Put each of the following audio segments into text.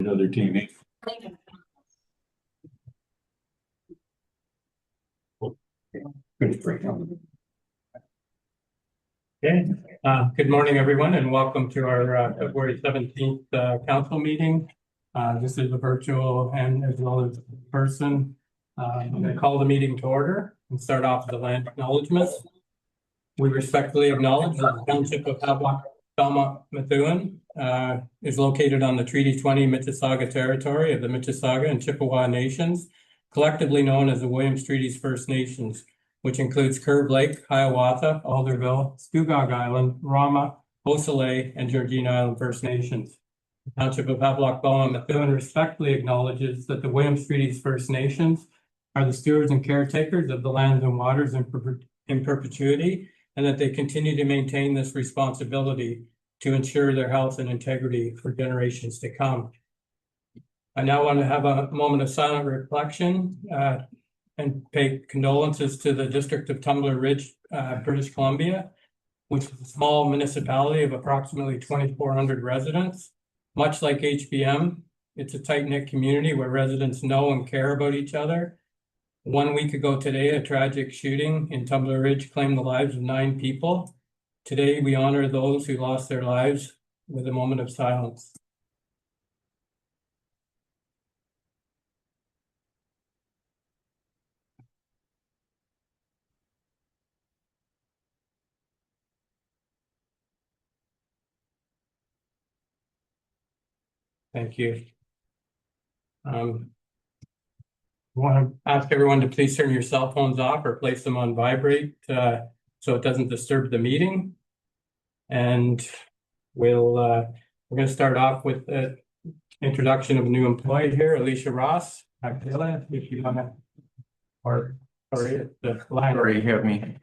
another TV. Okay, good morning, everyone, and welcome to our February 17th council meeting. This is a virtual and as well as person. I'm going to call the meeting to order and start off with the land acknowledgements. We respectfully acknowledge that the township of Havelock-Belmont-Methuen is located on the Treaty 20 Mississauga territory of the Mississauga and Chippewa Nations, collectively known as the Williams Treaties First Nations, which includes Curve Lake, Hiawatha, Alderville, Scugog Island, Rama, Osaley, and Georgina Island First Nations. The Township of Havelock-Belmont-Methuen respectfully acknowledges that the Williams Treaties First Nations are the stewards and caretakers of the lands and waters in perpetuity, and that they continue to maintain this responsibility to ensure their health and integrity for generations to come. I now want to have a moment of silent reflection and pay condolences to the District of Tumbler Ridge, British Columbia, which is a small municipality of approximately 2,400 residents. Much like HBM, it's a tight-knit community where residents know and care about each other. 1 week ago today, a tragic shooting in Tumbler Ridge claimed the lives of 9 people. Today, we honor those who lost their lives with a moment of silence. Thank you. I want to ask everyone to please turn your cell phones off or place them on vibrate so it doesn't disturb the meeting. And we're going to start off with the introduction of a new employee here, Alicia Ross. If you want to, or sorry, the line already have me.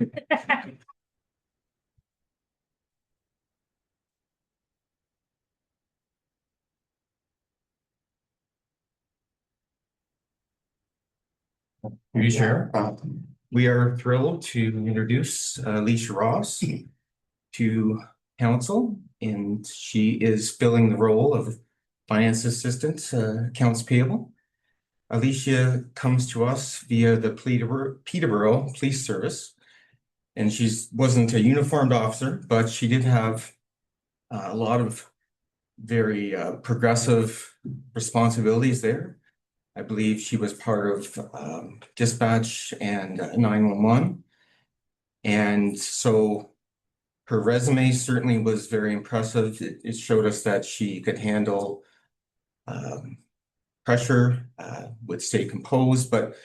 You sure? We are thrilled to introduce Alicia Ross to council, and she is filling the role of finance assistant, accounts payable. Alicia comes to us via the Peterborough Police Service, and she wasn't a uniformed officer, but she did have a lot of very progressive responsibilities there. I believe she was part of dispatch and 911. And so her resume certainly was very impressive. It showed us that she could handle pressure, would stay composed, but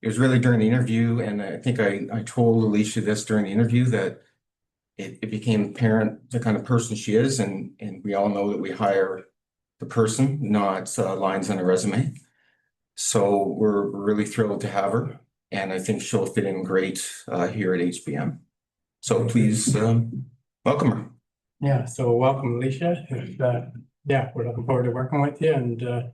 it was really during the interview. And I think I told Alicia this during the interview that it became apparent the kind of person she is. And we all know that we hire the person, not lines on a resume. So we're really thrilled to have her, and I think she'll fit in great here at HBM. So please welcome her. Yeah, so welcome, Alicia. Yeah, we're looking forward to working with you, and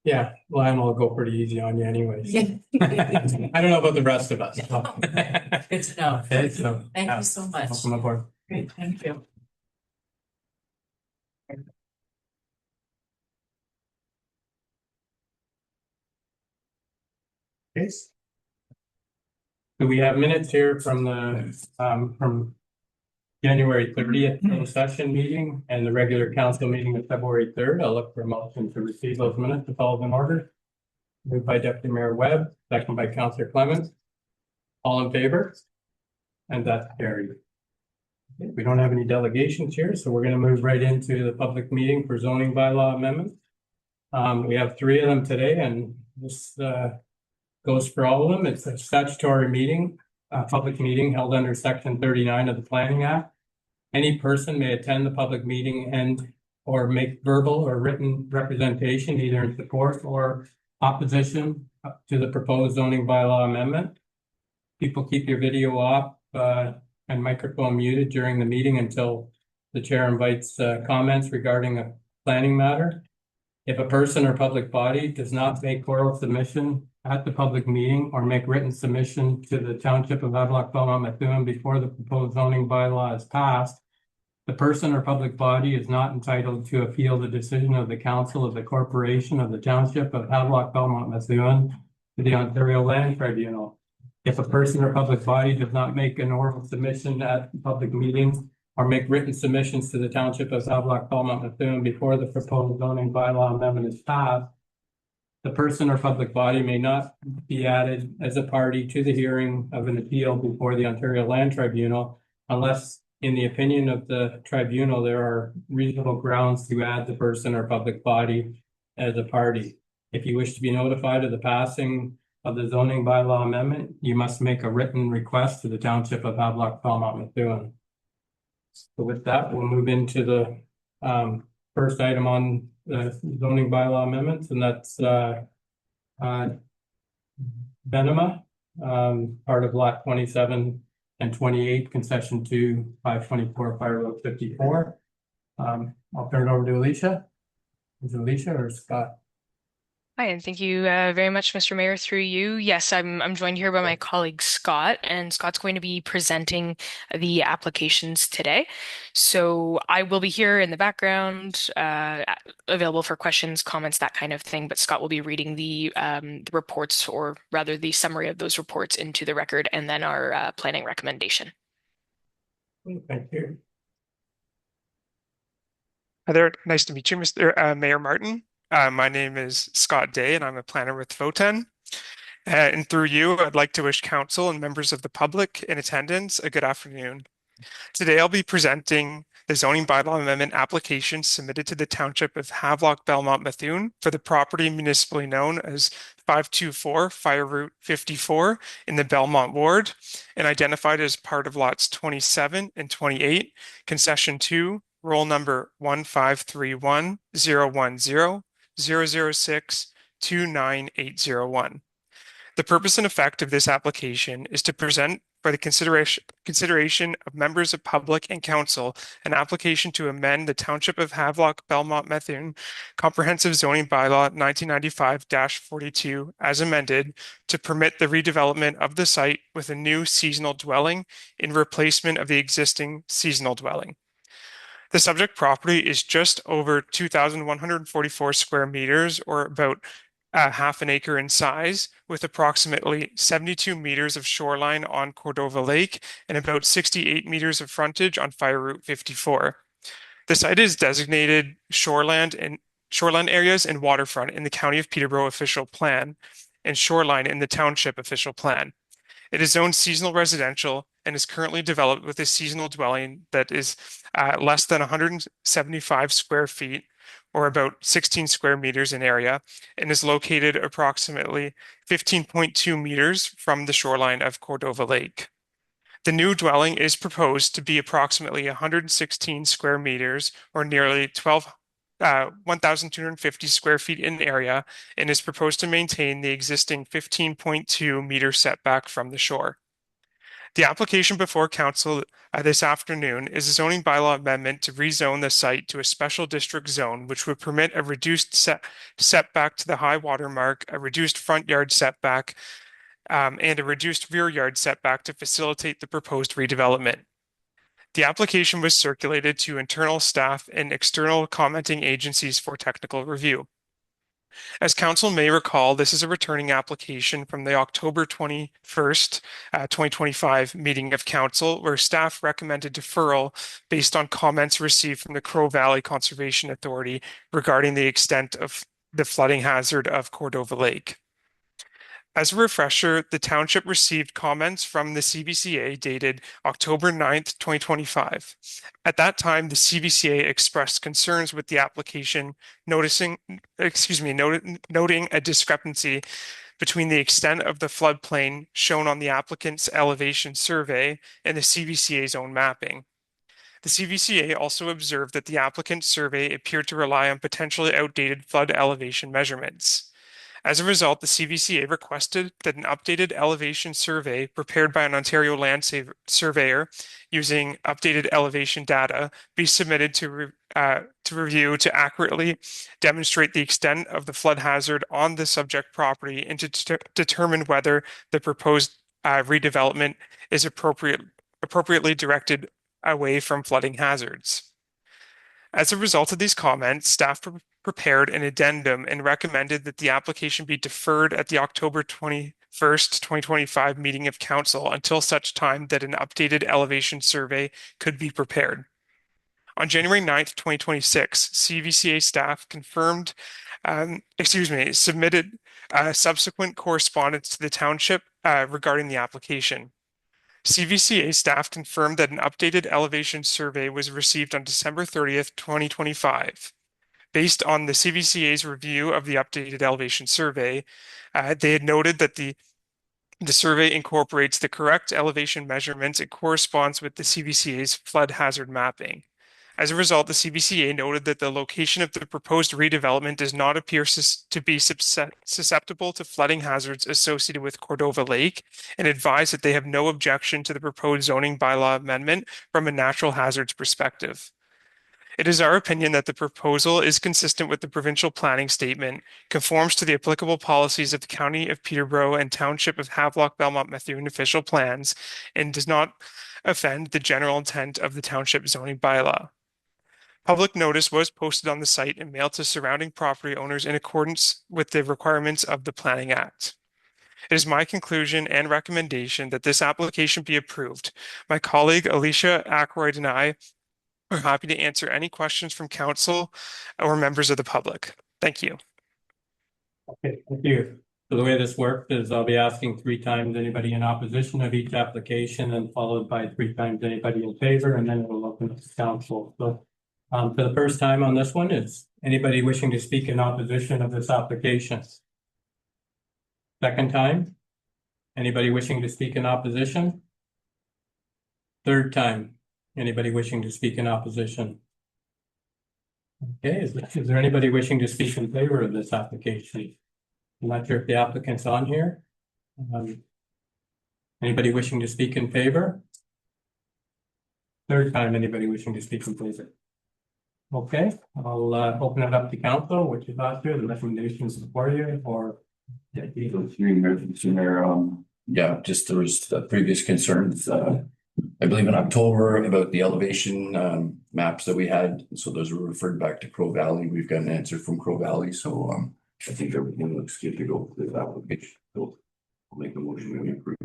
yeah, Lionel will go pretty easy on you anyways. Yeah. I don't know about the rest of us. So. Good to know. Okay, so thank you so much. Welcome aboard. Great, thank you. Yes. So we have minutes here from the from January 30th session meeting and the regular council meeting of February 3rd. I'll look for a motion to receive those minutes to follow in order. Moved by Deputy Mayor Webb, second by Councillor Clements. All in favor? And that's carried. Okay, we don't have any delegations here, so we're going to move right into the public meeting for zoning bylaw amendments. We have 3 of them today, and this goes for all of them. It's a statutory meeting, a public meeting held under Section 39 of the Planning Act. Any person may attend the public meeting and or make verbal or written representation either in support or opposition to the proposed zoning bylaw amendment. People keep your video off and microphone muted during the meeting until the chair invites comments regarding a planning matter. If a person or public body does not make oral submission at the public meeting or make written submission to the Township of Havelock-Belmont-Methuen before the proposed zoning bylaw is passed, The person or public body is not entitled to appeal the decision of the council of the corporation of the township of Havelock-Belmont-Methuen to the Ontario Land Tribunal. If a person or public body does not make an oral submission at public meetings or make written submissions to the township of Havelock-Belmont-Methuen before the proposed zoning bylaw amendment is passed, the person or public body may not be added as a party to the hearing of an appeal before the Ontario Land Tribunal unless, in the opinion of the tribunal, there are reasonable grounds to add the person or public body as a party. If you wish to be notified of the passing of the zoning bylaw amendment, you must make a written request to the township of Havelock-Belmont-Methuen. So with that, we'll move into the first item on the zoning bylaw amendments, and that's Benema, part of lot 27 and 28, concession to 524 Fire Road 54. I'll turn it over to Alicia. Is it Alicia or Scott? Hi, and thank you very much, Mr. Mayor, through you. Yes, I'm joined here by my colleague Scott, and Scott's going to be presenting the applications today. So I will be here in the background, available for questions, comments, that kind of thing. But Scott will be reading the reports, or rather the summary of those reports, into the record, and then our planning recommendation. Thank you. Hi there. Nice to meet you, Mr. Mayor Martin. My name is Scott Day, and I'm a planner with Voten. And through you, I'd like to wish council and members of the public in attendance a good afternoon. Today, I'll be presenting the zoning bylaw amendment application submitted to the Township of Havelock-Belmont-Methuen for the property municipally known as 524 Fire Route 54 in the Belmont Ward and identified as part of lots 27 and 28, concession 2, roll number 153101006298801. The purpose and effect of this application is to present for the consideration of members of public and council an application to amend the Township of Havelock-Belmont-Methuen Comprehensive Zoning Bylaw 1995-42 as amended to permit the redevelopment of the site with a new seasonal dwelling in replacement of the existing seasonal dwelling. The subject property is just over 2,144 square meters, or about half an acre in size, with approximately 72 meters of shoreline on Cordova Lake and about 68 meters of frontage on Fire Route 54. The site is designated shoreland areas and waterfront in the County of Peterborough official plan and shoreline in the Township official plan. It is zoned seasonal residential and is currently developed with a seasonal dwelling that is less than 175 square feet, or about 16 square meters in area, and is located approximately 15.2 meters from the shoreline of Cordova Lake. The new dwelling is proposed to be approximately 116 square meters, or nearly 1,250 square feet in area, and is proposed to maintain the existing 15.2 meter setback from the shore. The application before council this afternoon is a zoning bylaw amendment to rezone the site to a special district zone, which would permit a reduced setback to the high water mark, a reduced front yard setback, and a reduced rear yard setback to facilitate the proposed redevelopment. The application was circulated to internal staff and external commenting agencies for technical review. As council may recall, this is a returning application from the October 21st, 2025 meeting of council, where staff recommended deferral based on comments received from the Crow Valley Conservation Authority regarding the extent of the flooding hazard of Cordova Lake. As a refresher, the township received comments from the CVCA dated October 9th, 2025. At that time, the CVCA expressed concerns with the application, noting a discrepancy between the extent of the floodplain shown on the applicant's elevation survey and the CVCA's own mapping. The CVCA also observed that the applicant's survey appeared to rely on potentially outdated flood elevation measurements. As a result, the CVCA requested that an updated elevation survey prepared by an Ontario land surveyor using updated elevation data be submitted to review to accurately demonstrate the extent of the flood hazard on the subject property and to determine whether the proposed redevelopment is appropriately directed away from flooding hazards. As a result of these comments, staff prepared an addendum and recommended that the application be deferred at the October 21st, 2025 meeting of council until such time that an updated elevation survey could be prepared. On January 9th, 2026, CVCA staff submitted subsequent correspondence to the township regarding the application. CVCA staff confirmed that an updated elevation survey was received on December 30th, 2025. Based on the CVCA's review of the updated elevation survey, they had noted that the survey incorporates the correct elevation measurements and corresponds with the CVCA's flood hazard mapping. As a result, the CVCA noted that the location of the proposed redevelopment does not appear to be susceptible to flooding hazards associated with Cordova Lake and advised that they have no objection to the proposed zoning bylaw amendment from a natural hazards perspective. It is our opinion that the proposal is consistent with the provincial planning statement, conforms to the applicable policies of the County of Peterborough and Township of Havelock-Belmont-Methuen official plans, and does not offend the general intent of the township zoning bylaw. Public notice was posted on the site and mailed to surrounding property owners in accordance with the requirements of the Planning Act. It is my conclusion and recommendation that this application be approved. My colleague Alicia Ackroyd and I are happy to answer any questions from council or members of the public. Thank you. Okay, thank you. So the way this works is I'll be asking 3 times anybody in opposition of each application and followed by 3 times anybody in favor, and then it'll open up to council. So for the first time on this one, is anybody wishing to speak in opposition of this application? Second time, anybody wishing to speak in opposition? Third time, anybody wishing to speak in opposition? Okay, is there anybody wishing to speak in favor of this application? I'm not sure if the applicant's on here. Anybody wishing to speak in favor? Third time, anybody wishing to speak in favor? Okay, I'll open it up to council. What you thought here, the recommendations before you, or Yeah, yeah, just there was previous concerns, I believe in October about the elevation maps that we had. So those were referred back to Crow Valley. We've got an answer from Crow Valley, so I think everything looks good to go for this application. So I'll make a motion to approve.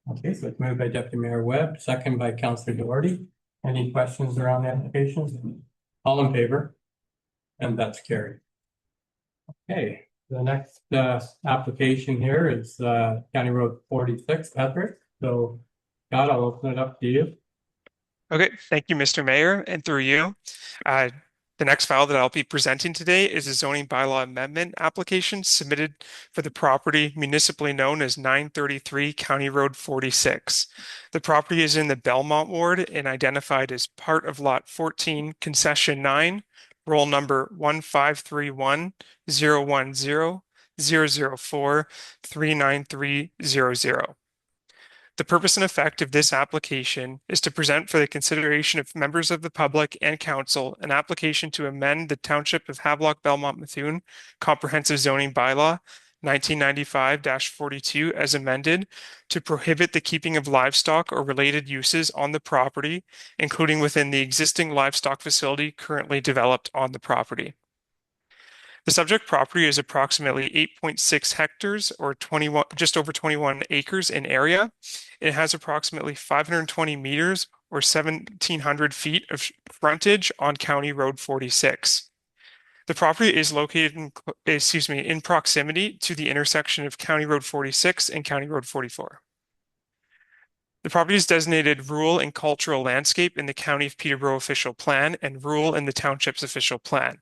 okay, so it's moved by Deputy Mayor Webb, second by Councillor Doherty. Any questions around the application? All in favor? And that's carried. Okay, the next application here is County Road 46, Patrick. So Scott, I'll open it up to you. Okay, thank you, Mr. Mayor, and through you. The next file that I'll be presenting today is a zoning bylaw amendment application submitted for the property municipally known as 933 County Road 46. The property is in the Belmont Ward and identified as part of Lot 14, Concession 9, roll number 153101000439300. The purpose and effect of this application is to present for the consideration of members of the public and council an application to amend the Township of Havelock-Belmont-Methuen Comprehensive Zoning Bylaw 1995-42 as amended to prohibit the keeping of livestock or related uses on the property, including within the existing livestock facility currently developed on the property. The subject property is approximately 8.6 hectares or just over 21 acres in area. It has approximately 520 meters or 1,700 feet of frontage on County Road 46. The property is located in proximity to the intersection of County Road 46 and County Road 44. The property is designated rural and cultural landscape in the County of Peterborough official plan and rural in the township's official plan.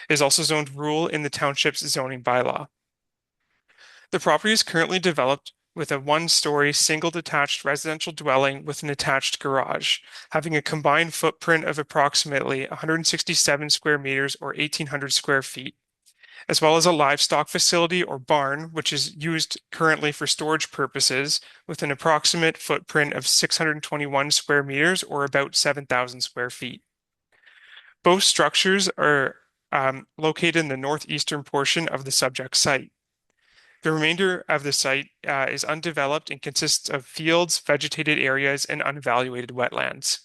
It is also zoned rural in the township's zoning bylaw. The property is currently developed with a 1-story single detached residential dwelling with an attached garage, having a combined footprint of approximately 167 square meters or 1,800 square feet, as well as a livestock facility or barn, which is used currently for storage purposes with an approximate footprint of 621 square meters or about 7,000 square feet. Both structures are located in the northeastern portion of the subject site. The remainder of the site is undeveloped and consists of fields, vegetated areas, and unevaluated wetlands.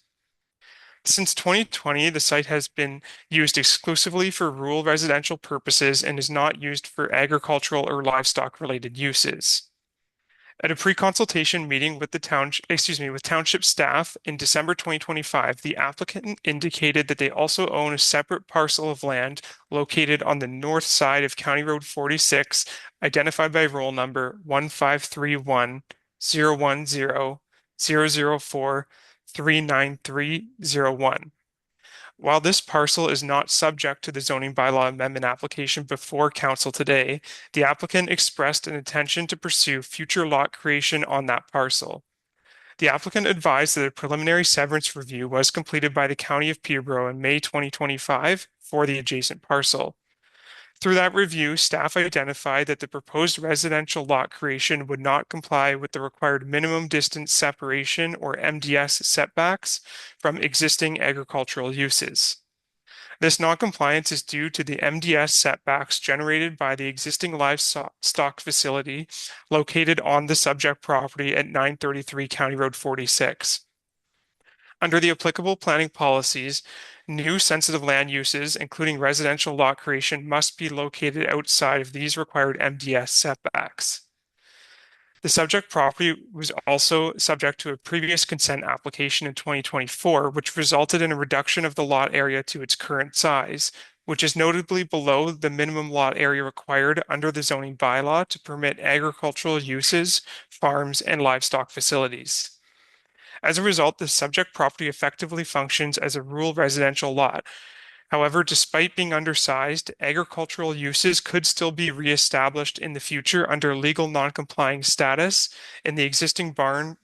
Since 2020, the site has been used exclusively for rural residential purposes and is not used for agricultural or livestock related uses. At a pre-consultation meeting with with township staff in December 2025, the applicant indicated that they also own a separate parcel of land located on the north side of County Road 46, identified by roll number 153101004393301. While this parcel is not subject to the zoning bylaw amendment application before council today, the applicant expressed an intention to pursue future lot creation on that parcel. The applicant advised that a preliminary severance review was completed by the County of Peterborough in May 2025 for the adjacent parcel. Through that review, staff identified that the proposed residential lot creation would not comply with the required minimum distance separation or MDS setbacks from existing agricultural uses. This noncompliance is due to the MDS setbacks generated by the existing livestock facility located on the subject property at 933 County Road 46. Under the applicable planning policies, new sensitive land uses, including residential lot creation, must be located outside of these required MDS setbacks. The subject property was also subject to a previous consent application in 2024, which resulted in a reduction of the lot area to its current size, which is notably below the minimum lot area required under the zoning bylaw to permit agricultural uses, farms, and livestock facilities. As a result, the subject property effectively functions as a rural residential lot. However, despite being undersized, agricultural uses could still be reestablished in the future under legal non-complying status, and the existing barn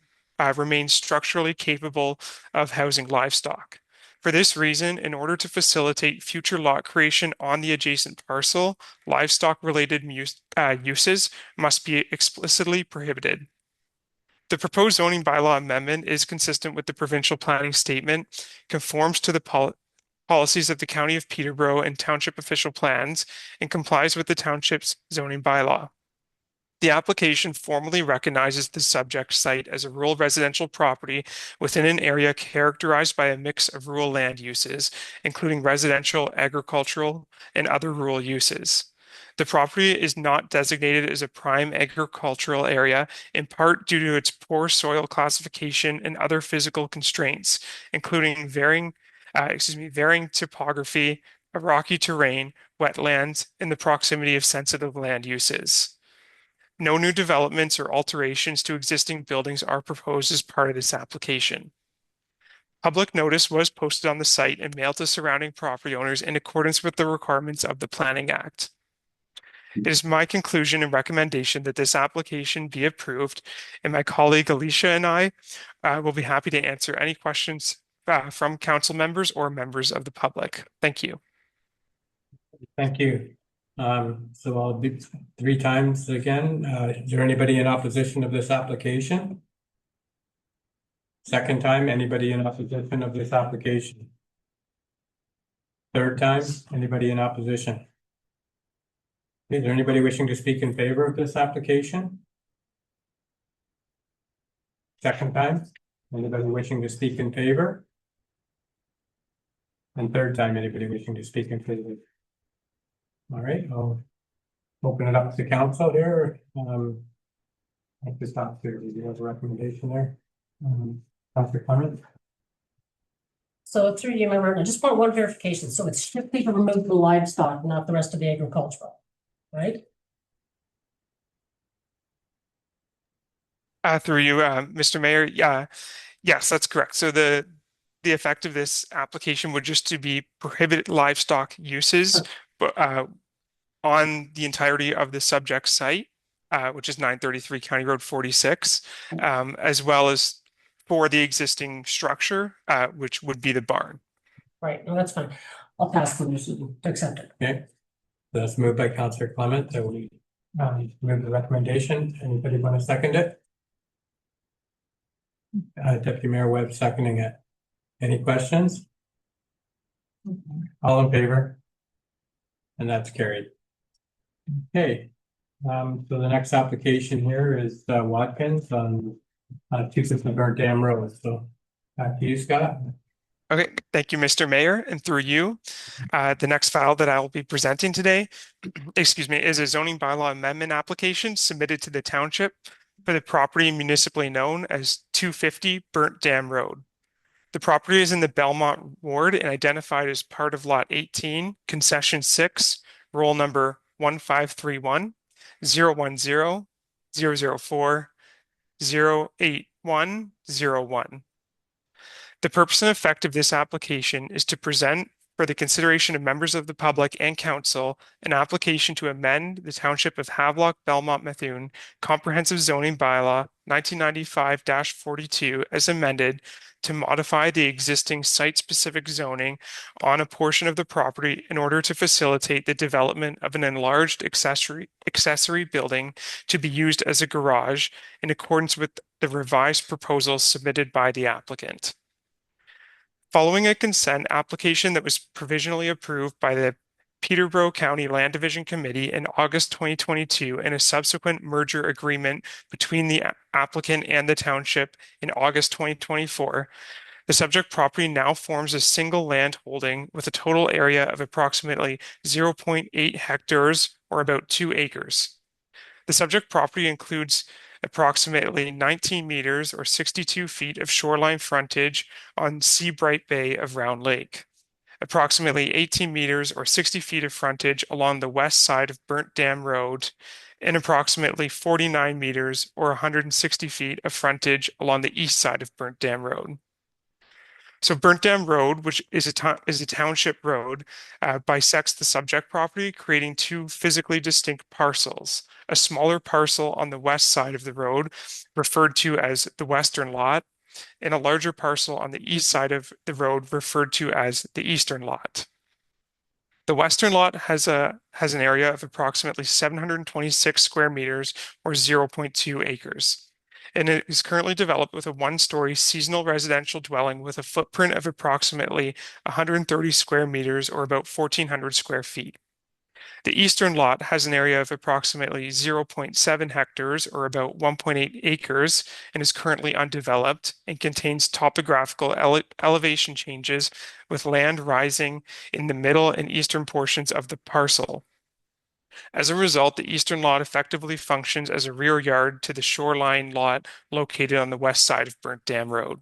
remains structurally capable of housing livestock. For this reason, in order to facilitate future lot creation on the adjacent parcel, livestock-related uses must be explicitly prohibited. The proposed zoning bylaw amendment is consistent with the provincial planning statement, conforms to the policies of the County of Peterborough and township official plans, and complies with the township's zoning bylaw. The application formally recognizes the subject site as a rural residential property within an area characterized by a mix of rural land uses, including residential, agricultural, and other rural uses. The property is not designated as a prime agricultural area, in part due to its poor soil classification and other physical constraints, including varying topography, a rocky terrain, wetlands, and the proximity of sensitive land uses. No new developments or alterations to existing buildings are proposed as part of this application. Public notice was posted on the site and mailed to surrounding property owners in accordance with the requirements of the Planning Act. It is my conclusion and recommendation that this application be approved, and my colleague Alicia and I will be happy to answer any questions from council members or members of the public. Thank you. Thank you. So I'll do 3 times again. Is there anybody in opposition of this application? Second time, anybody in opposition of this application? Third time, anybody in opposition? Is there anybody wishing to speak in favor of this application? Second time, anybody wishing to speak in favor? And third time, anybody wishing to speak in favor? All right, I'll open it up to council here. I just have to, do you have a recommendation there? Councilor Clement? So through you, member, I just want one verification. So it's strictly to remove the livestock, not the rest of the agricultural, right? Through you, Mr. Mayor, yes, that's correct. So the effect of this application would just to be prohibit livestock uses, but on the entirety of the subject site, which is 933 County Road 46, as well as for the existing structure, which would be the barn. Right, no, that's fine. I'll pass the motion to accept it. Okay, that's moved by Councilor Clement. So we move the recommendation. Anybody want to second it? Deputy Mayor Webb seconding it. Any questions? All in favor? And that's carried. Okay, so the next application here is Watkins on 250 Burnt Dam Road. So back to you, Scott. Okay, thank you, Mr. Mayor, and through you, the next file that I will be presenting today, excuse me, is a zoning bylaw amendment application submitted to the township for the property municipally known as 250 Burnt Dam Road. The property is in the Belmont ward and identified as part of Lot 18, Concession 6, roll number 1531 010 004 08101. The purpose and effect of this application is to present for the consideration of members of the public and council an application to amend the Township of Havelock-Belmont-Methuen Comprehensive Zoning Bylaw 1995-42 as amended to modify the existing site-specific zoning on a portion of the property in order to facilitate the development of an enlarged accessory building to be used as a garage in accordance with the revised proposals submitted by the applicant. Following a consent application that was provisionally approved by the Peterborough County Land Division Committee in August 2022 and a subsequent merger agreement between the applicant and the township in August 2024, the subject property now forms a single land holding with a total area of approximately 0.8 hectares or about 2 acres. The subject property includes approximately 19 meters or 62 feet of shoreline frontage on Seabright Bay of Round Lake, approximately 18 meters or 60 feet of frontage along the west side of Burnt Dam Road, and approximately 49 meters or 160 feet of frontage along the east side of Burnt Dam Road. So Burnt Dam Road, which is a township road, bisects the subject property, creating two physically distinct parcels. A smaller parcel on the west side of the road, referred to as the western lot, and a larger parcel on the east side of the road, referred to as the eastern lot. The western lot has an area of approximately 726 square meters or 0.2 acres. And it is currently developed with a one-story seasonal residential dwelling with a footprint of approximately 130 square meters or about 1,400 square feet. The eastern lot has an area of approximately 0.7 hectares or about 1.8 acres and is currently undeveloped and contains topographical elevation changes with land rising in the middle and eastern portions of the parcel. As a result, the eastern lot effectively functions as a rear yard to the shoreline lot located on the west side of Burnt Dam Road.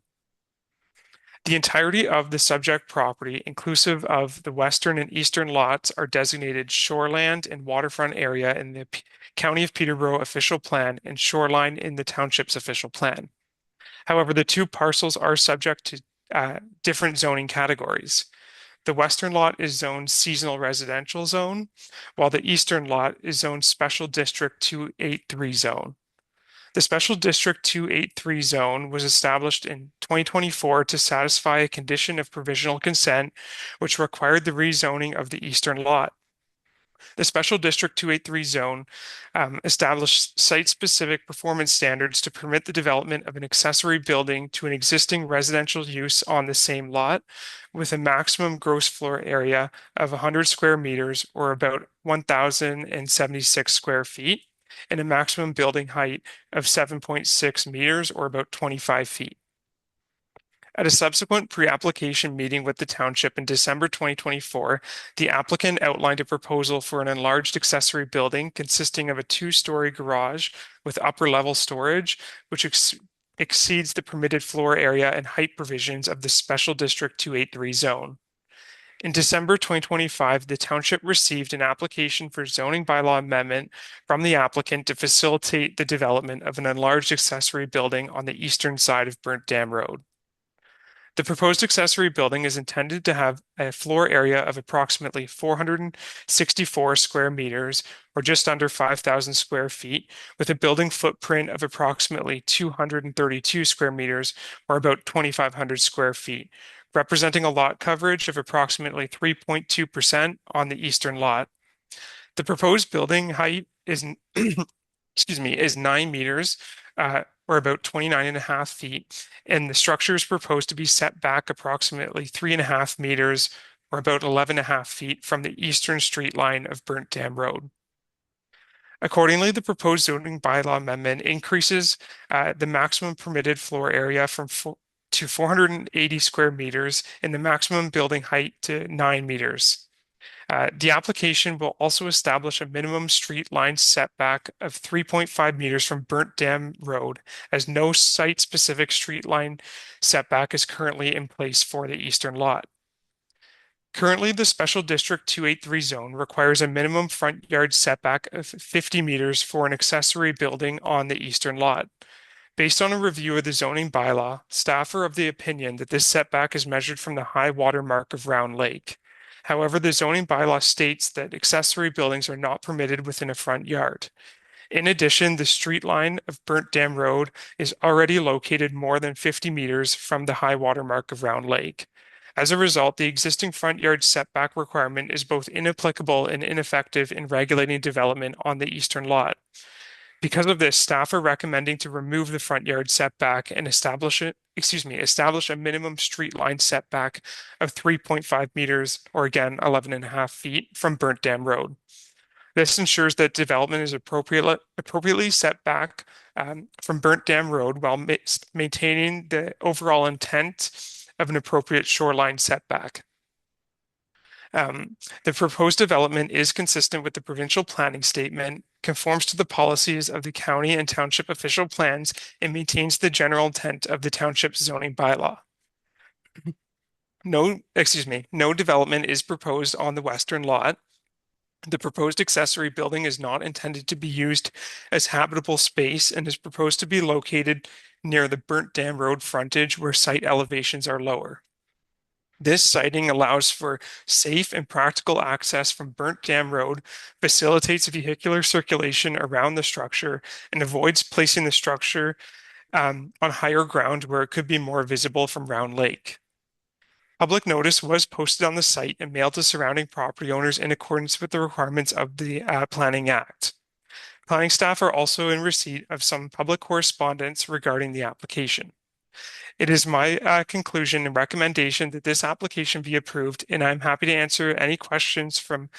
The entirety of the subject property, inclusive of the western and eastern lots, are designated shoreland and waterfront area in the County of Peterborough official plan and shoreline in the township's official plan. However, the two parcels are subject to different zoning categories. The western lot is zoned seasonal residential zone, while the eastern lot is zoned special district 283 zone. The Special District 283 zone was established in 2024 to satisfy a condition of provisional consent, which required the rezoning of the eastern lot. The Special District 283 zone established site-specific performance standards to permit the development of an accessory building to an existing residential use on the same lot, with a maximum gross floor area of 100 square meters or about 1,076 square feet and a maximum building height of 7.6 meters or about 25 feet. At a subsequent pre-application meeting with the township in December 2024, the applicant outlined a proposal for an enlarged accessory building consisting of a two-story garage with upper-level storage, which exceeds the permitted floor area and height provisions of the Special District 283 zone. In December 2025, the township received an application for zoning bylaw amendment from the applicant to facilitate the development of an enlarged accessory building on the eastern side of Burnt Dam Road. The proposed accessory building is intended to have a floor area of approximately 464 square meters, or just under 5,000 square feet, with a building footprint of approximately 232 square meters, or about 2,500 square feet, representing a lot coverage of approximately 3.2% on the eastern lot. The proposed building height is, excuse me, is 9 meters, or about 29.5 feet, and the structure is proposed to be set back approximately 3.5 meters, or about 11.5 feet from the eastern street line of Burnt Dam Road. Accordingly, the proposed zoning bylaw amendment increases the maximum permitted floor area from to 480 square meters and the maximum building height to 9 meters. The application will also establish a minimum street line setback of 3.5 meters from Burnt Dam Road, as no site-specific street line setback is currently in place for the eastern lot. Currently, the Special District 283 zone requires a minimum front yard setback of 50 meters for an accessory building on the eastern lot. Based on a review of the zoning bylaw, staff are of the opinion that this setback is measured from the high water mark of Round Lake. However, the zoning bylaw states that accessory buildings are not permitted within a front yard. In addition, the street line of Burnt Dam Road is already located more than 50 meters from the high water mark of Round Lake. As a result, the existing front yard setback requirement is both inapplicable and ineffective in regulating development on the eastern lot. Because of this, staff are recommending to remove the front yard setback and establish a minimum street line setback of 3.5 meters, or again, 11.5 feet from Burnt Dam Road. This ensures that development is appropriately set back from Burnt Dam Road while maintaining the overall intent of an appropriate shoreline setback. The proposed development is consistent with the provincial planning statement, conforms to the policies of the county and township official plans, and maintains the general intent of the township zoning bylaw. No development is proposed on the western lot. The proposed accessory building is not intended to be used as habitable space and is proposed to be located near the Burnt Dam Road frontage where site elevations are lower. This siting allows for safe and practical access from Burnt Dam Road, facilitates vehicular circulation around the structure, and avoids placing the structure on higher ground where it could be more visible from Round Lake. Public notice was posted on the site and mailed to surrounding property owners in accordance with the requirements of the Planning Act. Planning staff are also in receipt of some public correspondence regarding the application. It is my conclusion and recommendation that this application be approved, and I'm happy to answer any questions from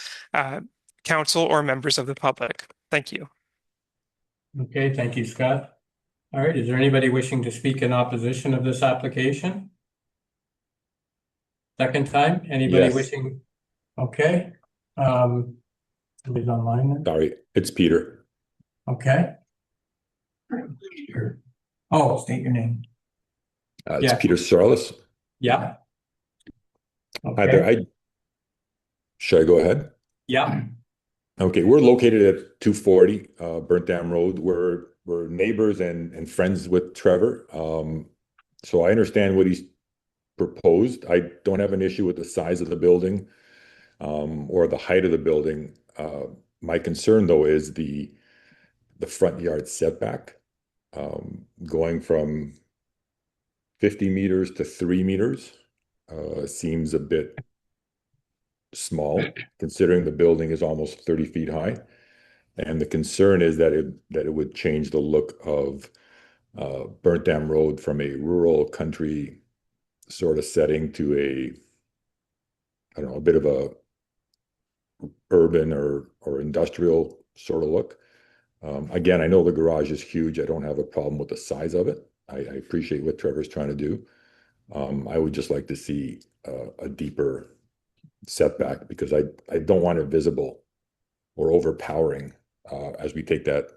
council or members of the public. Thank you. Okay, thank you, Scott. All right, is there anybody wishing to speak in opposition of this application? Second time, anybody Yes. wishing? Okay. Somebody's online then? Sorry, it's Peter. Okay. Oh, state your name. It's Yeah. Peter Sarlis. Yeah. Hi there. Okay. Should I go ahead? Yeah. Okay, we're located at 240 Burnt Dam Road. We're neighbors and friends with Trevor. So I understand what he's proposed. I don't have an issue with the size of the building or the height of the building. My concern, though, is the front yard setback going from 50 meters to 3 meters seems a bit small, considering the building is almost 30 feet high. And the concern is that it would change the look of Burnt Dam Road from a rural country sort of setting to I don't know, a bit of a urban or industrial sort of look. Again, I know the garage is huge. I don't have a problem with the size of it. I appreciate what Trevor's trying to do. I would just like to see a deeper setback because I don't want it visible or overpowering as we take that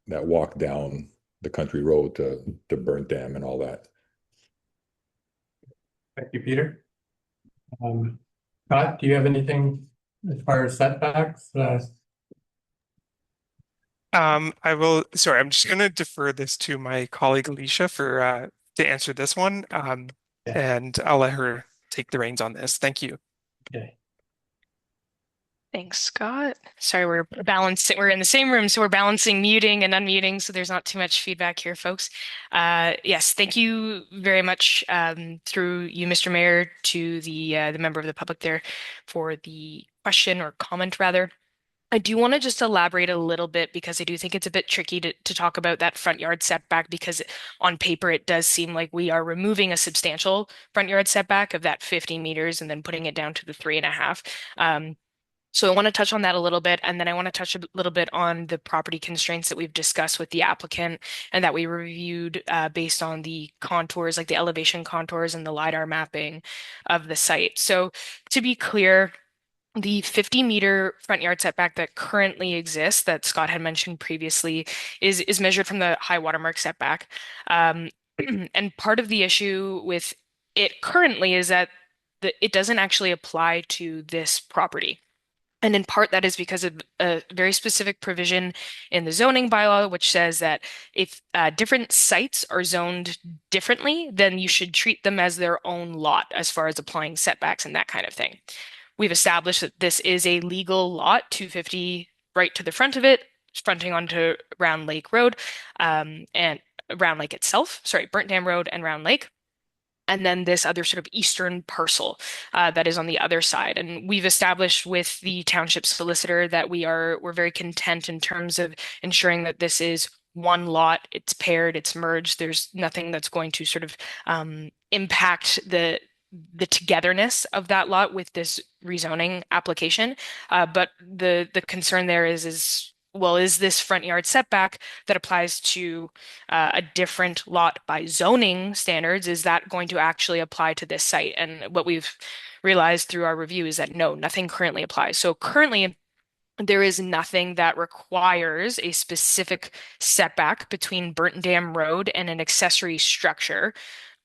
walk down the country road to Burnt Dam and all that. Thank you, Peter. Scott, do you have anything as far as setbacks? Sorry, I'm just going to defer this to my colleague Alicia to answer this one. And I'll let her take the reins on this. Thank you. Okay. Thanks, Scott. Sorry, we're in the same room, so we're balancing muting and unmuting, so there's not too much feedback here, folks. Yes, thank you very much through you, Mr. Mayor, to the member of the public there for the question or comment rather. I do want to just elaborate a little bit because I do think it's a bit tricky to talk about that front yard setback because on paper it does seem like we are removing a substantial front yard setback of that 50 meters and then putting it down to the 3.5. So I want to touch on that a little bit, and then I want to touch a little bit on the property constraints that we've discussed with the applicant and that we reviewed based on the contours, like the elevation contours and the LiDAR mapping of the site. So to be clear, the 50-meter front yard setback that currently exists, that Scott had mentioned previously, is measured from the high watermark setback. Um, and part of the issue with it currently is that it doesn't actually apply to this property. And in part, that is because of a very specific provision in the zoning bylaw, which says that if different sites are zoned differently, then you should treat them as their own lot as far as applying setbacks and that kind of thing. We've established that this is a legal lot, 250 right to the front of it, fronting onto Round Lake Road, and Round Lake itself, sorry, Burnt Dam Road and Round Lake, and then this other sort of eastern parcel that is on the other side. And we've established with the township solicitor that we're very content in terms of ensuring that this is one lot, it's paired, it's merged. There's nothing that's going to sort of impact the togetherness of that lot with this rezoning application. But the concern there is well, is this front yard setback that applies to a different lot by zoning standards, is that going to actually apply to this site? And what we've realized through our review is that no, nothing currently applies. So currently, there is nothing that requires a specific setback between Burnt Dam Road and an accessory structure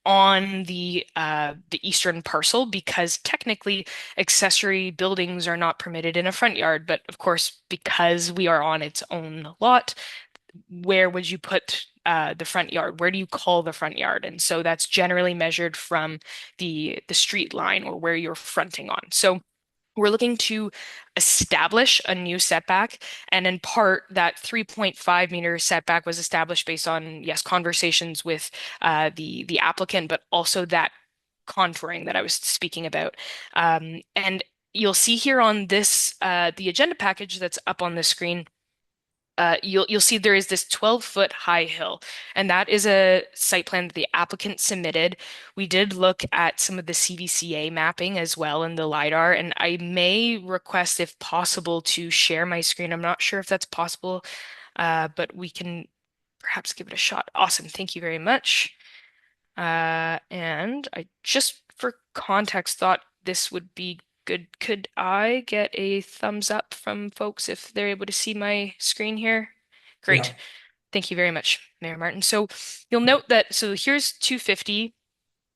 on the eastern parcel because technically accessory buildings are not permitted in a front yard. But of course, because we are on its own lot, where would you put the front yard? Where do you call the front yard? And so that's generally measured from the street line or where you're fronting on. So we're looking to establish a new setback, and in part, that 3.5-meter setback was established based on, yes, conversations with the applicant, but also that contouring that I was speaking about. And you'll see here on this the agenda package that's up on the screen, you'll see there is this 12-foot high hill, and that is a site plan that the applicant submitted. We did look at some of the CVCA mapping as well in the LiDAR, and I may request, if possible, to share my screen. I'm not sure if that's possible, but we can perhaps give it a shot. Awesome. Thank you very much. And I just, for context, thought this would be good. Could I get a thumbs up from folks if they're able to see my screen here? Great. Yeah. Thank you very much, Mayor Martin. So you'll note that, so here's 250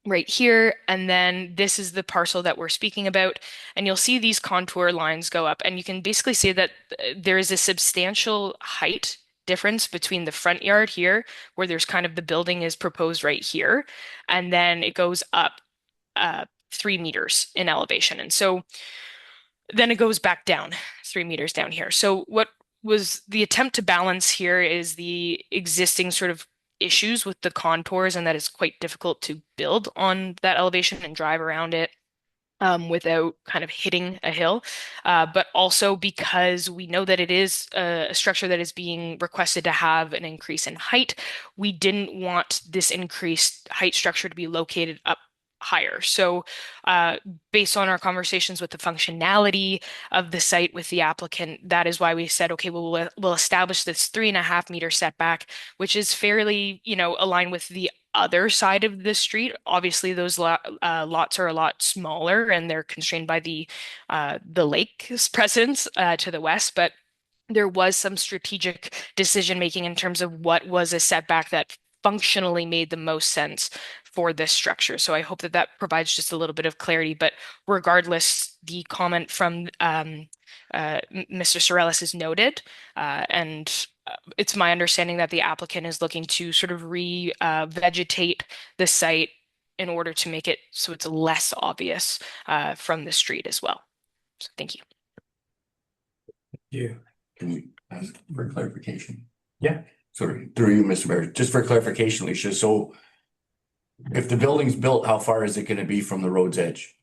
right here, and then this is the parcel that we're speaking about, and you'll see these contour lines go up, and you can basically see that there is a substantial height difference between the front yard here, where there's kind of the building is proposed right here, and then it goes up 3 meters in elevation. And so then it goes back down 3 meters down here. So what was the attempt to balance here is the existing sort of issues with the contours, and that is quite difficult to build on that elevation and drive around it without kind of hitting a hill. But also because we know that it is a structure that is being requested to have an increase in height, we didn't want this increased height structure to be located up higher. So based on our conversations with the functionality of the site with the applicant, that is why we said, okay, well, we'll establish this 3.5-meter setback, which is fairly, aligned with the other side of the street. Obviously, those lots are a lot smaller and they're constrained by the lake's presence to the west, but there was some strategic decision making in terms of what was a setback that functionally made the most sense for this structure. So I hope that that provides just a little bit of clarity. But regardless, the comment from Mr. Sorellis is noted, and it's my understanding that the applicant is looking to sort of vegetate the site in order to make it so it's less obvious from the street as well. So thank you. Yeah. Can we ask for clarification? Yeah. Sorry, through you, Mr. Mayor, just for clarification, Alicia, so if the building's built, how far is it gonna be from the road's edge?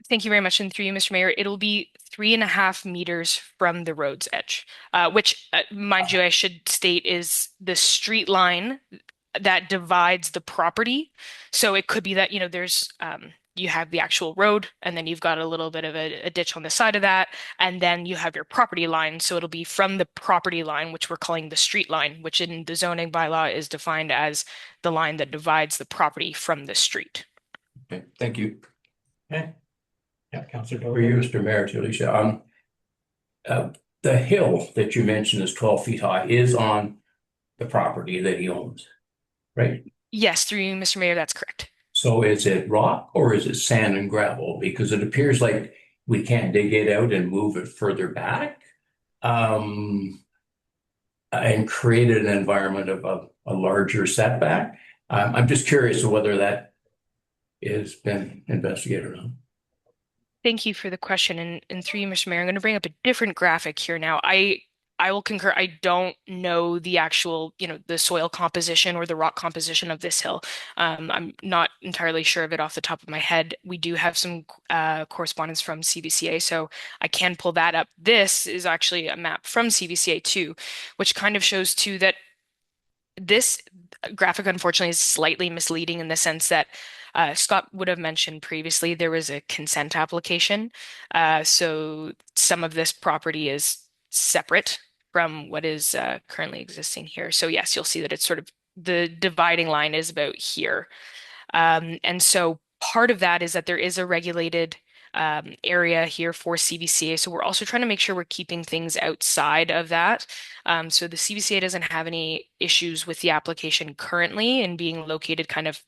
Thank you very much. And through you, Mr. Mayor, it'll be 3.5 meters from the road's edge, which, mind you, I should state is the street line that divides the property. So it could be that, there's you have the actual road, and then you've got a little bit of a ditch on the side of that, and then you have your property line. So it'll be from the property line, which we're calling the street line, which in the zoning bylaw is defined as the line that divides the property from the street. Okay, thank you. Okay. Yeah, Councillor For you, Dolan. Mr. Mayor, to Alicia, the hill that you mentioned is 12 feet high is on the property that he owns, right? Yes, through you, Mr. Mayor, that's correct. So is it rock or is it sand and gravel? Because it appears like we can't dig it out and move it further back. And create an environment of a larger setback. I'm just curious of whether that has been investigated or not. Thank you for the question. And through you, Mr. Mayor, I'm going to bring up a different graphic here now. I will concur. I don't know the actual, the soil composition or the rock composition of this hill. I'm not entirely sure of it off the top of my head. We do have some correspondence from CBCA, so I can pull that up. This is actually a map from CBCA too, which kind of shows too that this graphic, unfortunately, is slightly misleading in the sense that Scott would have mentioned previously there was a consent application. So some of this property is separate from what is currently existing here. So yes, you'll see that it's sort of the dividing line is about here. And so part of that is that there is a regulated area here for CBCA. So we're also trying to make sure we're keeping things outside of that. So the CBCA doesn't have any issues with the application currently and being located kind of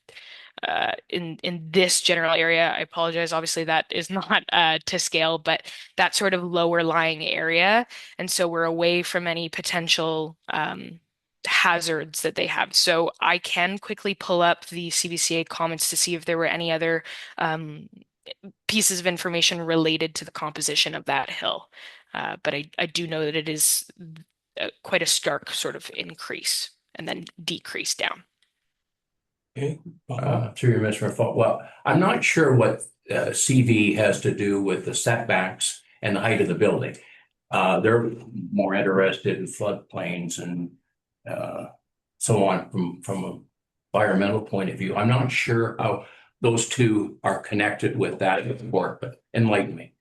in this general area. I apologize. Obviously, that is not to scale, but that sort of lower lying area. And so we're away from any potential hazards that they have. So I can quickly pull up the CBCA comments to see if there were any other pieces of information related to the composition of that hill. But I do know that it is quite a stark sort of increase and then decrease down. Okay. Through your Mr. Well, I'm not sure what CV has to do with the setbacks and the height of the building. They're more interested in floodplains and so on from an environmental point of view. I'm not sure how those two are connected with that work, but enlighten me.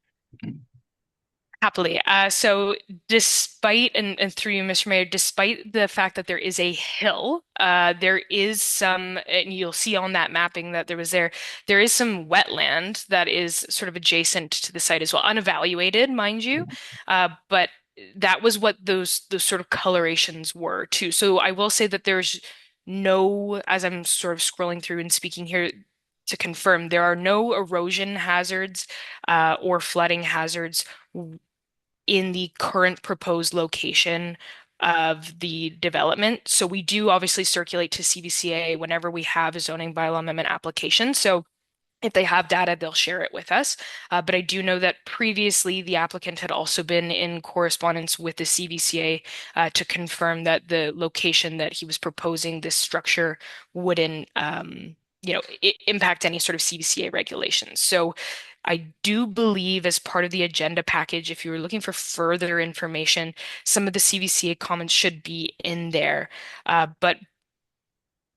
Happily. So despite, and through you, Mr. Mayor, despite the fact that there is a hill, there is some, and you'll see on that mapping that there is some wetland that is sort of adjacent to the site as well, unevaluated, mind you. But that was what those sort of colorations were too. So I will say that there's no, as I'm sort of scrolling through and speaking here, to confirm, there are no erosion hazards or flooding hazards in the current proposed location of the development. So we do obviously circulate to CBCA whenever we have a zoning bylaw amendment application. So if they have data, they'll share it with us. But I do know that previously the applicant had also been in correspondence with the CBCA to confirm that the location that he was proposing this structure wouldn't, impact any sort of CBCA regulations. So I do believe as part of the agenda package, if you were looking for further information, some of the CBCA comments should be in there. But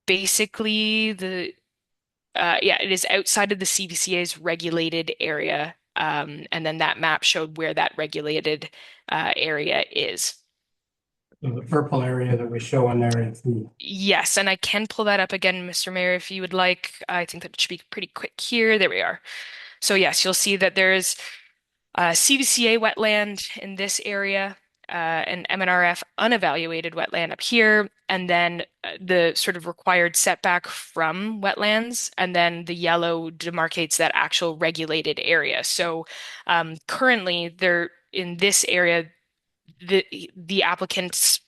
basically, it is outside of the CBCA's regulated area. And then that map showed where that regulated area is. The purple area that we show on there is the. Yes, and I can pull that up again, Mr. Mayor, if you would like. I think that it should be pretty quick here. There we are. So yes, you'll see that there is CBCA wetland in this area, an MNRF unevaluated wetland up here, and then the sort of required setback from wetlands, and then the yellow demarcates that actual regulated area. So currently, there in this area, the applicant's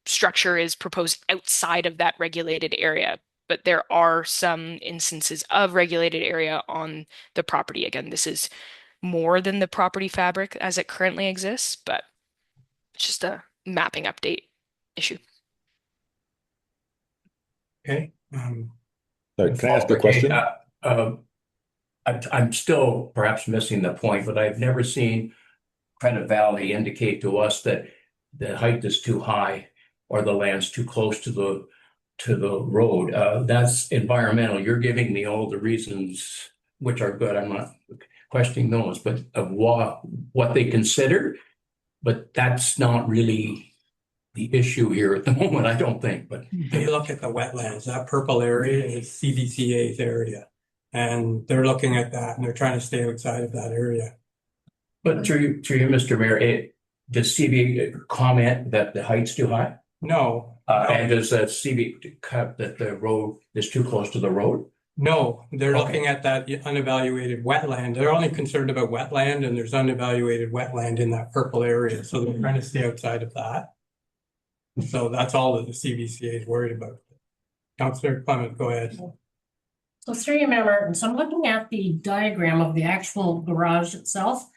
structure is proposed outside of that regulated area. But there are some instances of regulated area on the property. Again, this is more than the property fabric as it currently exists, but it's just a mapping update issue. Okay. Sorry, can I ask a question? I'm still perhaps missing the point, but I've never seen Credit Valley indicate to us that the height is too high or the land's too close to the road. That's environmental. You're giving me all the reasons which are good, I'm not questioning those, but of what they consider. But that's not really the issue here at the moment, I don't think, but. They look at the wetlands, that purple area is CBCA's area. And they're looking at that and they're trying to stay outside of that area. But through you, Mr. Mayor, does CB comment that the height's too high? No, And does CB cut that the road is too close to the road? no, they're Okay. looking at that unevaluated wetland. They're only concerned about wetland and there's unevaluated wetland in that purple area. So they're trying to stay outside of that. So that's all that the CBCA is worried about. Councillor Clement, go ahead. So through you, Mayor Martin, so I'm looking at the diagram of the actual garage itself.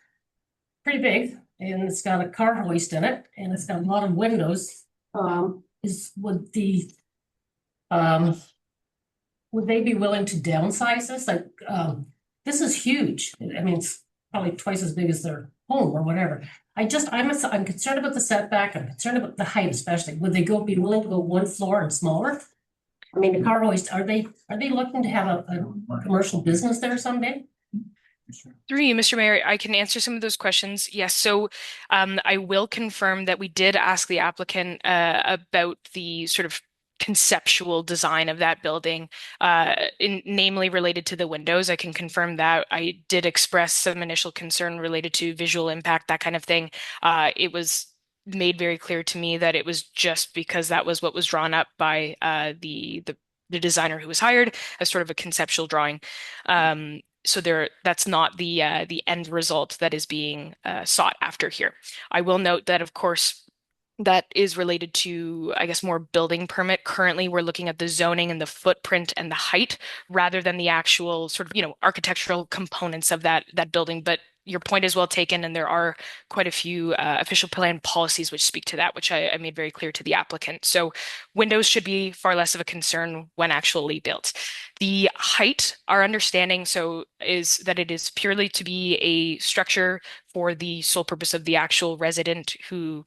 Pretty big, and it's got a car hoist in it, and it's got a lot of windows. Would they be willing to downsize this? Like, this is huge. I mean, it's probably twice as big as their home or whatever. I'm concerned about the setback. I'm concerned about the height, especially. Would they be willing to go one floor and smaller? I mean, the car hoist, are they looking to have a commercial business there someday? Through you, Mr. Mayor, I can answer some of those questions. Yes, so I will confirm that we did ask the applicant about the sort of conceptual design of that building, namely related to the windows. I can confirm that. I did express some initial concern related to visual impact, that kind of thing. It was made very clear to me that it was just because that was what was drawn up by the designer who was hired as sort of a conceptual drawing. So that's not the end result that is being sought after here. I will note that, of course, that is related to, I guess, more building permit. Currently, we're looking at the zoning and the footprint and the height rather than the actual sort of, architectural components of that building. But your point is well taken, and there are quite a few official plan policies which speak to that, which I made very clear to the applicant. So windows should be far less of a concern when actually built. The height, our understanding is that it is purely to be a structure for the sole purpose of the actual resident who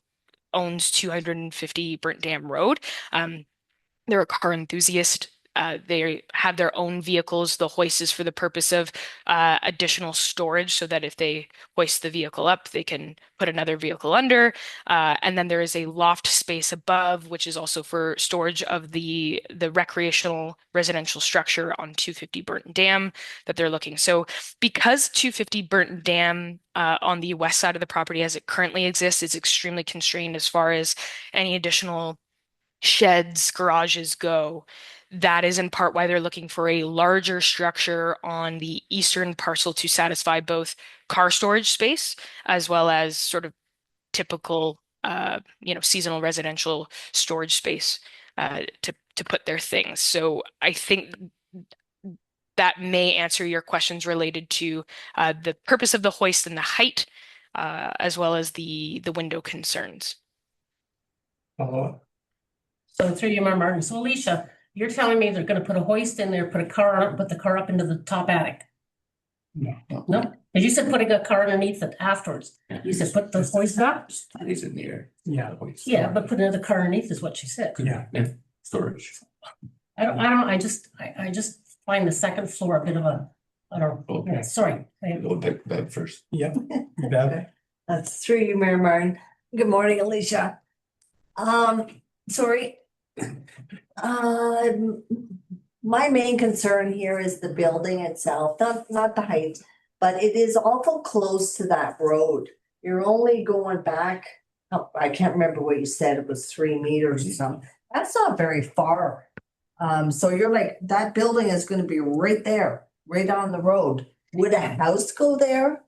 owns 250 Burnt Dam Road. They're a car enthusiast. They have their own vehicles. The hoist is for the purpose of additional storage so that if they hoist the vehicle up, they can put another vehicle under. And then there is a loft space above, which is also for storage of the recreational residential structure on 250 Burnt Dam that they're looking. So because 250 Burnt Dam on the west side of the property as it currently exists is extremely constrained as far as any additional sheds, garages go. That is in part why they're looking for a larger structure on the eastern parcel to satisfy both car storage space as well as sort of typical, seasonal residential storage space to put their things. So I think that may answer your questions related to the purpose of the hoist and the height, as well as the window concerns. So through you, Mayor Martin. So Alicia, you're telling me they're gonna put a hoist in there, put a car on it, put the car up into the top attic? No. No? Because you said putting a car underneath it afterwards. You said put the hoist up? That is in the air. Yeah. Yeah, but put another car underneath is what she said. Yeah. Storage. I just find the second floor a bit of a, I don't, Okay. yeah, sorry. Go back first. Yeah. Bev? That's through you, Mayor Martin. Good morning, Alicia. Sorry. My main concern here is the building itself, not the height, but it is awful close to that road. You're only going back, oh, I can't remember what you said, it was 3 meters or something. That's not very far. So you're like, that building is gonna be right there, right on the road. Would a house go there?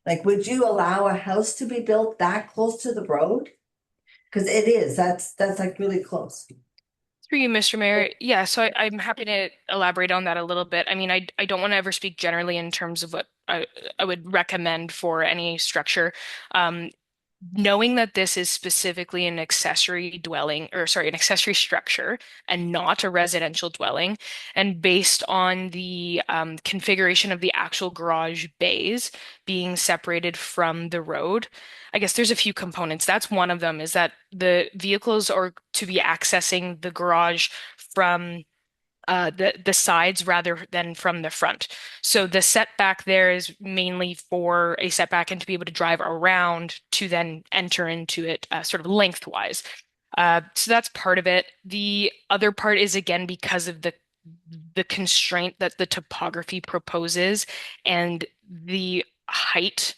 Like, would you allow a house to be built that close to the road? Cause it is, that's like really close. Through you, Mr. Mayor. Yeah, so I'm happy to elaborate on that a little bit. I mean, I don't want to ever speak generally in terms of what I would recommend for any structure. Knowing that this is specifically an accessory dwelling, or sorry, an accessory structure and not a residential dwelling, and based on the configuration of the actual garage bays being separated from the road, I guess there's a few components. That's one of them, is that the vehicles are to be accessing the garage from the sides rather than from the front. So the setback there is mainly for a setback and to be able to drive around to then enter into it sort of lengthwise. So that's part of it. The other part is again because of the constraint that the topography proposes and the height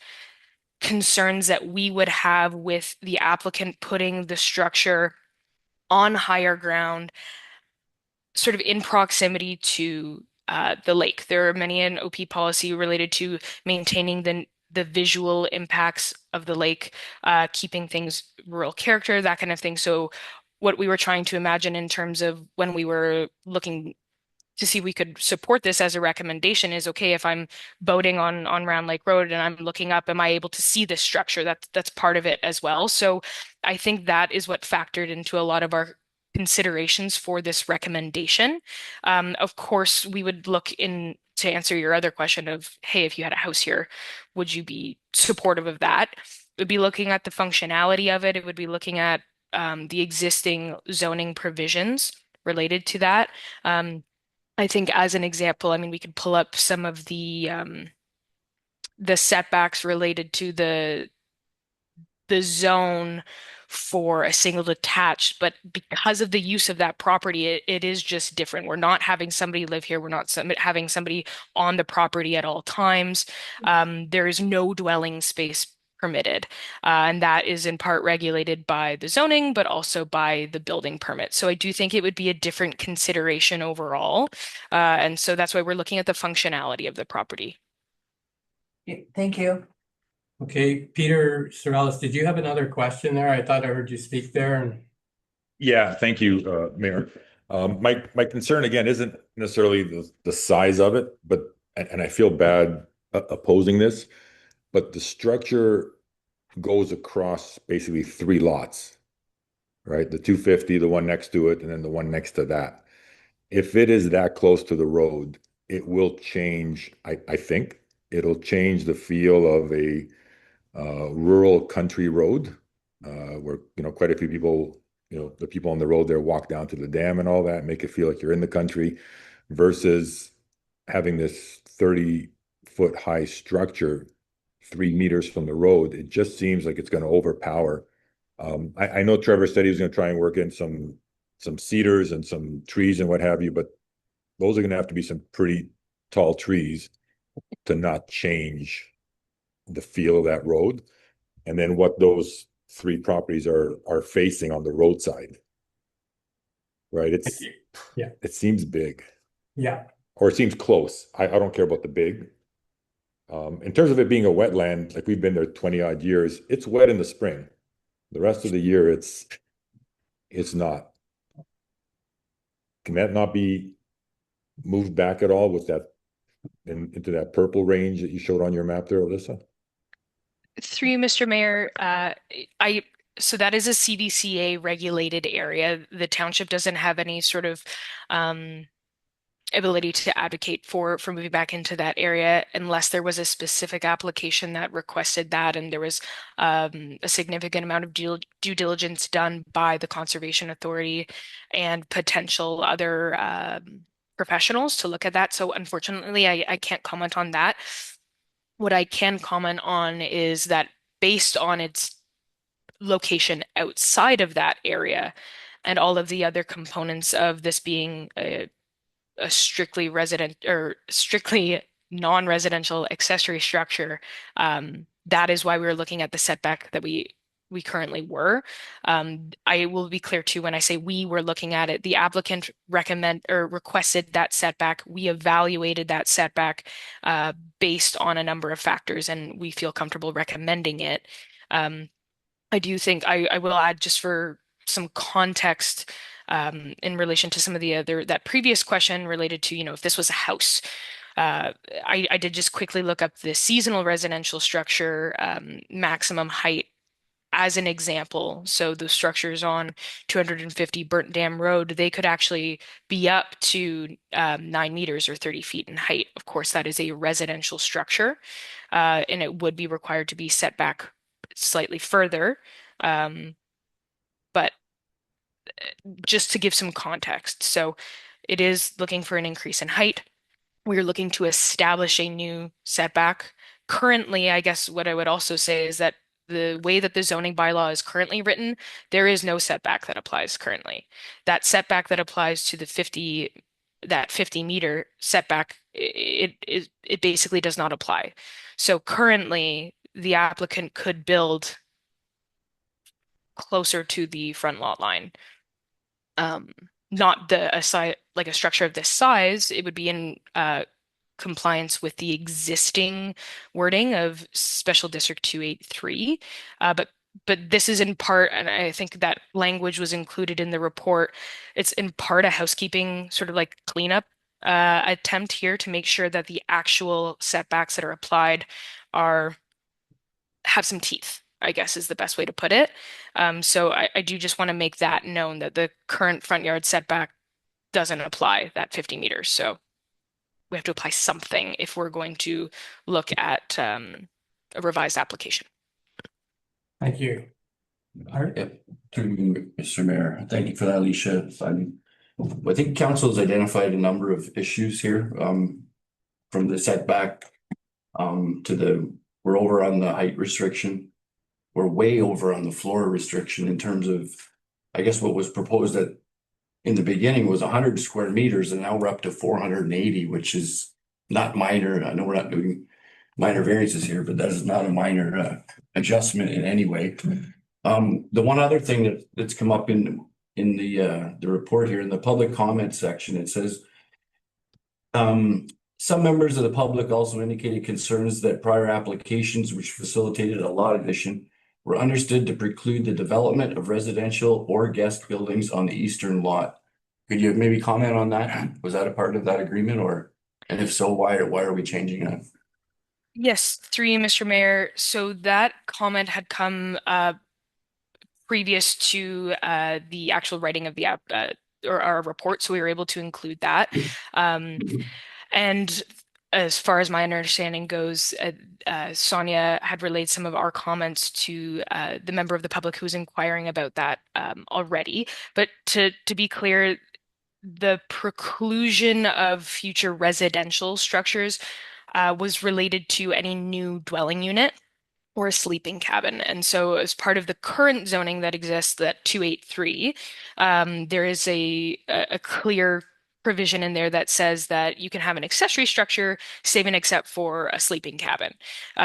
concerns that we would have with the applicant putting the structure on higher ground, sort of in proximity to the lake. There are many an OP policy related to maintaining the visual impacts of the lake, keeping things rural character, that kind of thing. So what we were trying to imagine in terms of when we were looking to see if we could support this as a recommendation is okay, if I'm boating on Round Lake Road and I'm looking up, am I able to see this structure? That's part of it as well. So I think that is what factored into a lot of our considerations for this recommendation. Of course, we would look in to answer your other question of, hey, if you had a house here, would you be supportive of that? It would be looking at the functionality of it. It would be looking at the existing zoning provisions related to that. I think as an example, I mean, we could pull up some of the setbacks related to the zone for a single detached, but because of the use of that property, it is just different. We're not having somebody live here. We're not having somebody on the property at all times. There is no dwelling space permitted, and that is in part regulated by the zoning, but also by the building permit. So I do think it would be a different consideration overall, and so that's why we're looking at the functionality of the property. Thank you. Okay, Peter Sorrellis, did you have another question there? I thought I heard you speak there and. Yeah, thank you, Mayor. My concern again isn't necessarily the size of it, but and I feel bad opposing this, but the structure goes across basically three lots, right? The 250, the one next to it, and then the one next to that. If it is that close to the road, it will change, I think. It'll change the feel of a rural country road, where quite a few people, the people on the road there walk down to the dam and all that, make it feel like you're in the country, versus having this 30-foot high structure 3 meters from the road. It just seems like it's going to overpower. I know Trevor said he was going to try and work in some cedars and some trees and what have you, but those are going to have to be some pretty tall trees to not change the feel of that road. And then what those three properties are facing on the roadside, right? Yeah. It seems big, Yeah, or it seems close. I don't care about the big. In terms of it being a wetland, like we've been there 20 odd years, it's wet in the spring. The rest of the year, it's not. Can that not be moved back at all with that into that purple range that you showed on your map there, Alyssa? Through you, Mr. Mayor, so that is a CDCA regulated area. The township doesn't have any sort of um, ability to advocate for moving back into that area unless there was a specific application that requested that, and there was a significant amount of due diligence done by the Conservation Authority and potential other professionals to look at that. So unfortunately, I can't comment on that. What I can comment on is that based on its location outside of that area and all of the other components of this being a strictly resident or strictly non-residential accessory structure, that is why we were looking at the setback that we currently were. I will be clear too when I say we were looking at it, the applicant recommend or requested that setback. We evaluated that setback based on a number of factors, and we feel comfortable recommending it. I do think I will add just for some context in relation to some of the other that previous question related to, if this was a house. I did just quickly look up the seasonal residential structure maximum height as an example. So the structures on 250 Burnt Dam Road, they could actually be up to 9 meters or 30 feet in height. Of course, that is a residential structure, and it would be required to be set back slightly further. But just to give some context. So it is looking for an increase in height. We're looking to establish a new setback. Currently, I guess what I would also say is that the way that the zoning bylaw is currently written, there is no setback that applies currently. That setback that applies to the 50-meter setback, it basically does not apply. So currently, the applicant could build closer to the front lot line. Not a size like a structure of this size. It would be in compliance with the existing wording of Special District 283. But this is in part, and I think that language was included in the report. It's in part a housekeeping sort of like cleanup attempt here to make sure that the actual setbacks that are applied are have some teeth, I guess is the best way to put it. So I do just want to make that known that the current front yard setback doesn't apply that 50 meters. So we have to apply something if we're going to look at a revised application. Thank you. Art? Yep, through Mr. Mayor, thank you for that, Alicia. I think council's identified a number of issues here, from the setback, we're over on the height restriction. We're way over on the floor restriction in terms of, I guess what was proposed at in the beginning was 100 square meters, and now we're up to 480, which is not minor. I know we're not doing minor variances here, but that is not a minor adjustment in any way. The one other thing that's come up in the report here in the public comment section, it says some members of the public also indicated concerns that prior applications which facilitated a lot addition were understood to preclude the development of residential or guest buildings on the eastern lot. Could you maybe comment on that? Was that a part of that agreement, and if so, why are we changing that? Yes, through you, Mr. Mayor. So that comment had come previous to the actual writing of the app or our report, so we were able to include that. And as far as my understanding goes, Sonia had relayed some of our comments to the member of the public who was inquiring about that already. But to be clear, the preclusion of future residential structures was related to any new dwelling unit or a sleeping cabin. And so as part of the current zoning that exists, that 283, there is a clear provision in there that says that you can have an accessory structure, save and except for a sleeping cabin.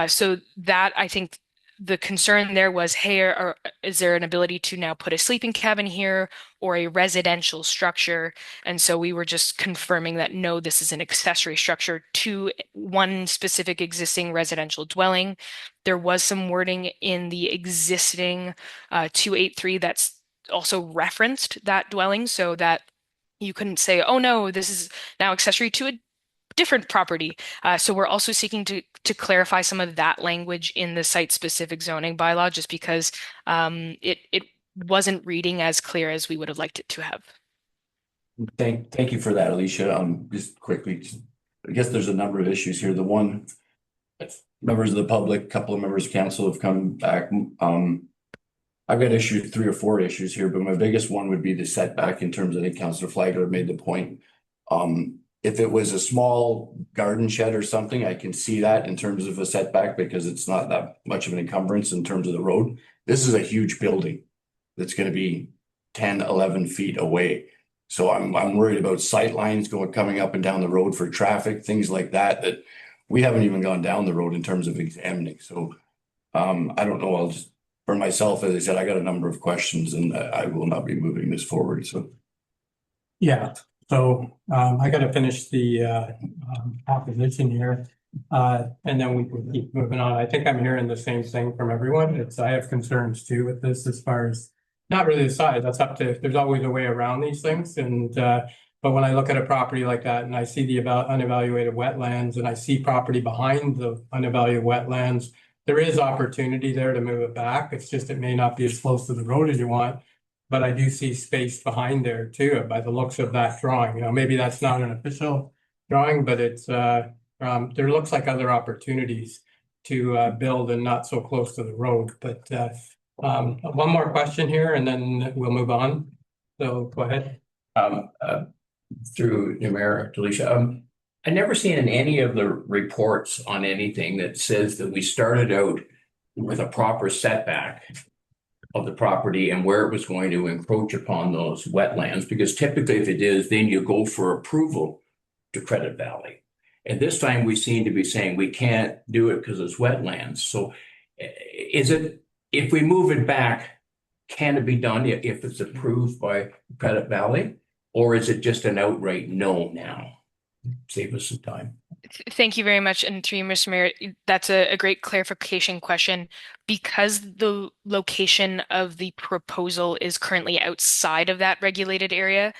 So that I think the concern there was, hey, is there an ability to now put a sleeping cabin here or a residential structure? And so we were just confirming that no, this is an accessory structure to one specific existing residential dwelling. There was some wording in the existing 283 that's also referenced that dwelling so that you couldn't say, oh no, this is now accessory to a different property. So we're also seeking to clarify some of that language in the site-specific zoning bylaw, just because it wasn't reading as clear as we would have liked it to have. Thank you for that, Alicia. Just quickly, I guess there's a number of issues here. The one, members of the public, a couple of members of council have come back. I've got 3 or 4 issues here, but my biggest one would be the setback in terms of, I think Councillor Flagler made the point. If it was a small garden shed or something, I can see that in terms of a setback because it's not that much of an encumbrance in terms of the road. This is a huge building that's going to be 10, 11 feet away. So I'm worried about sight lines coming up and down the road for traffic, things like that we haven't even gone down the road in terms of examining. So I don't know. I'll just, for myself, as I said, I got a number of questions and I will not be moving this forward. So yeah. So I got to finish the opposition here, and then we can keep moving on. I think I'm hearing the same thing from everyone. I have concerns too with this as far as not really the size. That's up to, there's always a way around these things. And but when I look at a property like that and I see the unevaluated wetlands and I see property behind the unevaluated wetlands, there is opportunity there to move it back. It's just it may not be as close to the road as you want. But I do see space behind there too, by the looks of that drawing. Maybe that's not an official drawing, but it's there looks like other opportunities to build and not so close to the road. But one more question here, and then we'll move on. So go ahead. through the mayor, Delisha. I never seen in any of the reports on anything that says that we started out with a proper setback of the property and where it was going to encroach upon those wetlands, because typically if it is, then you go for approval to Credit Valley. And this time we seem to be saying we can't do it because it's wetlands. So is it, if we move it back, can it be done if it's approved by Credit Valley? Or is it just an outright no now? Save us some time. Thank you very much. And through you, Mr. Mayor, that's a great clarification question. Because the location of the proposal is currently outside of that regulated area,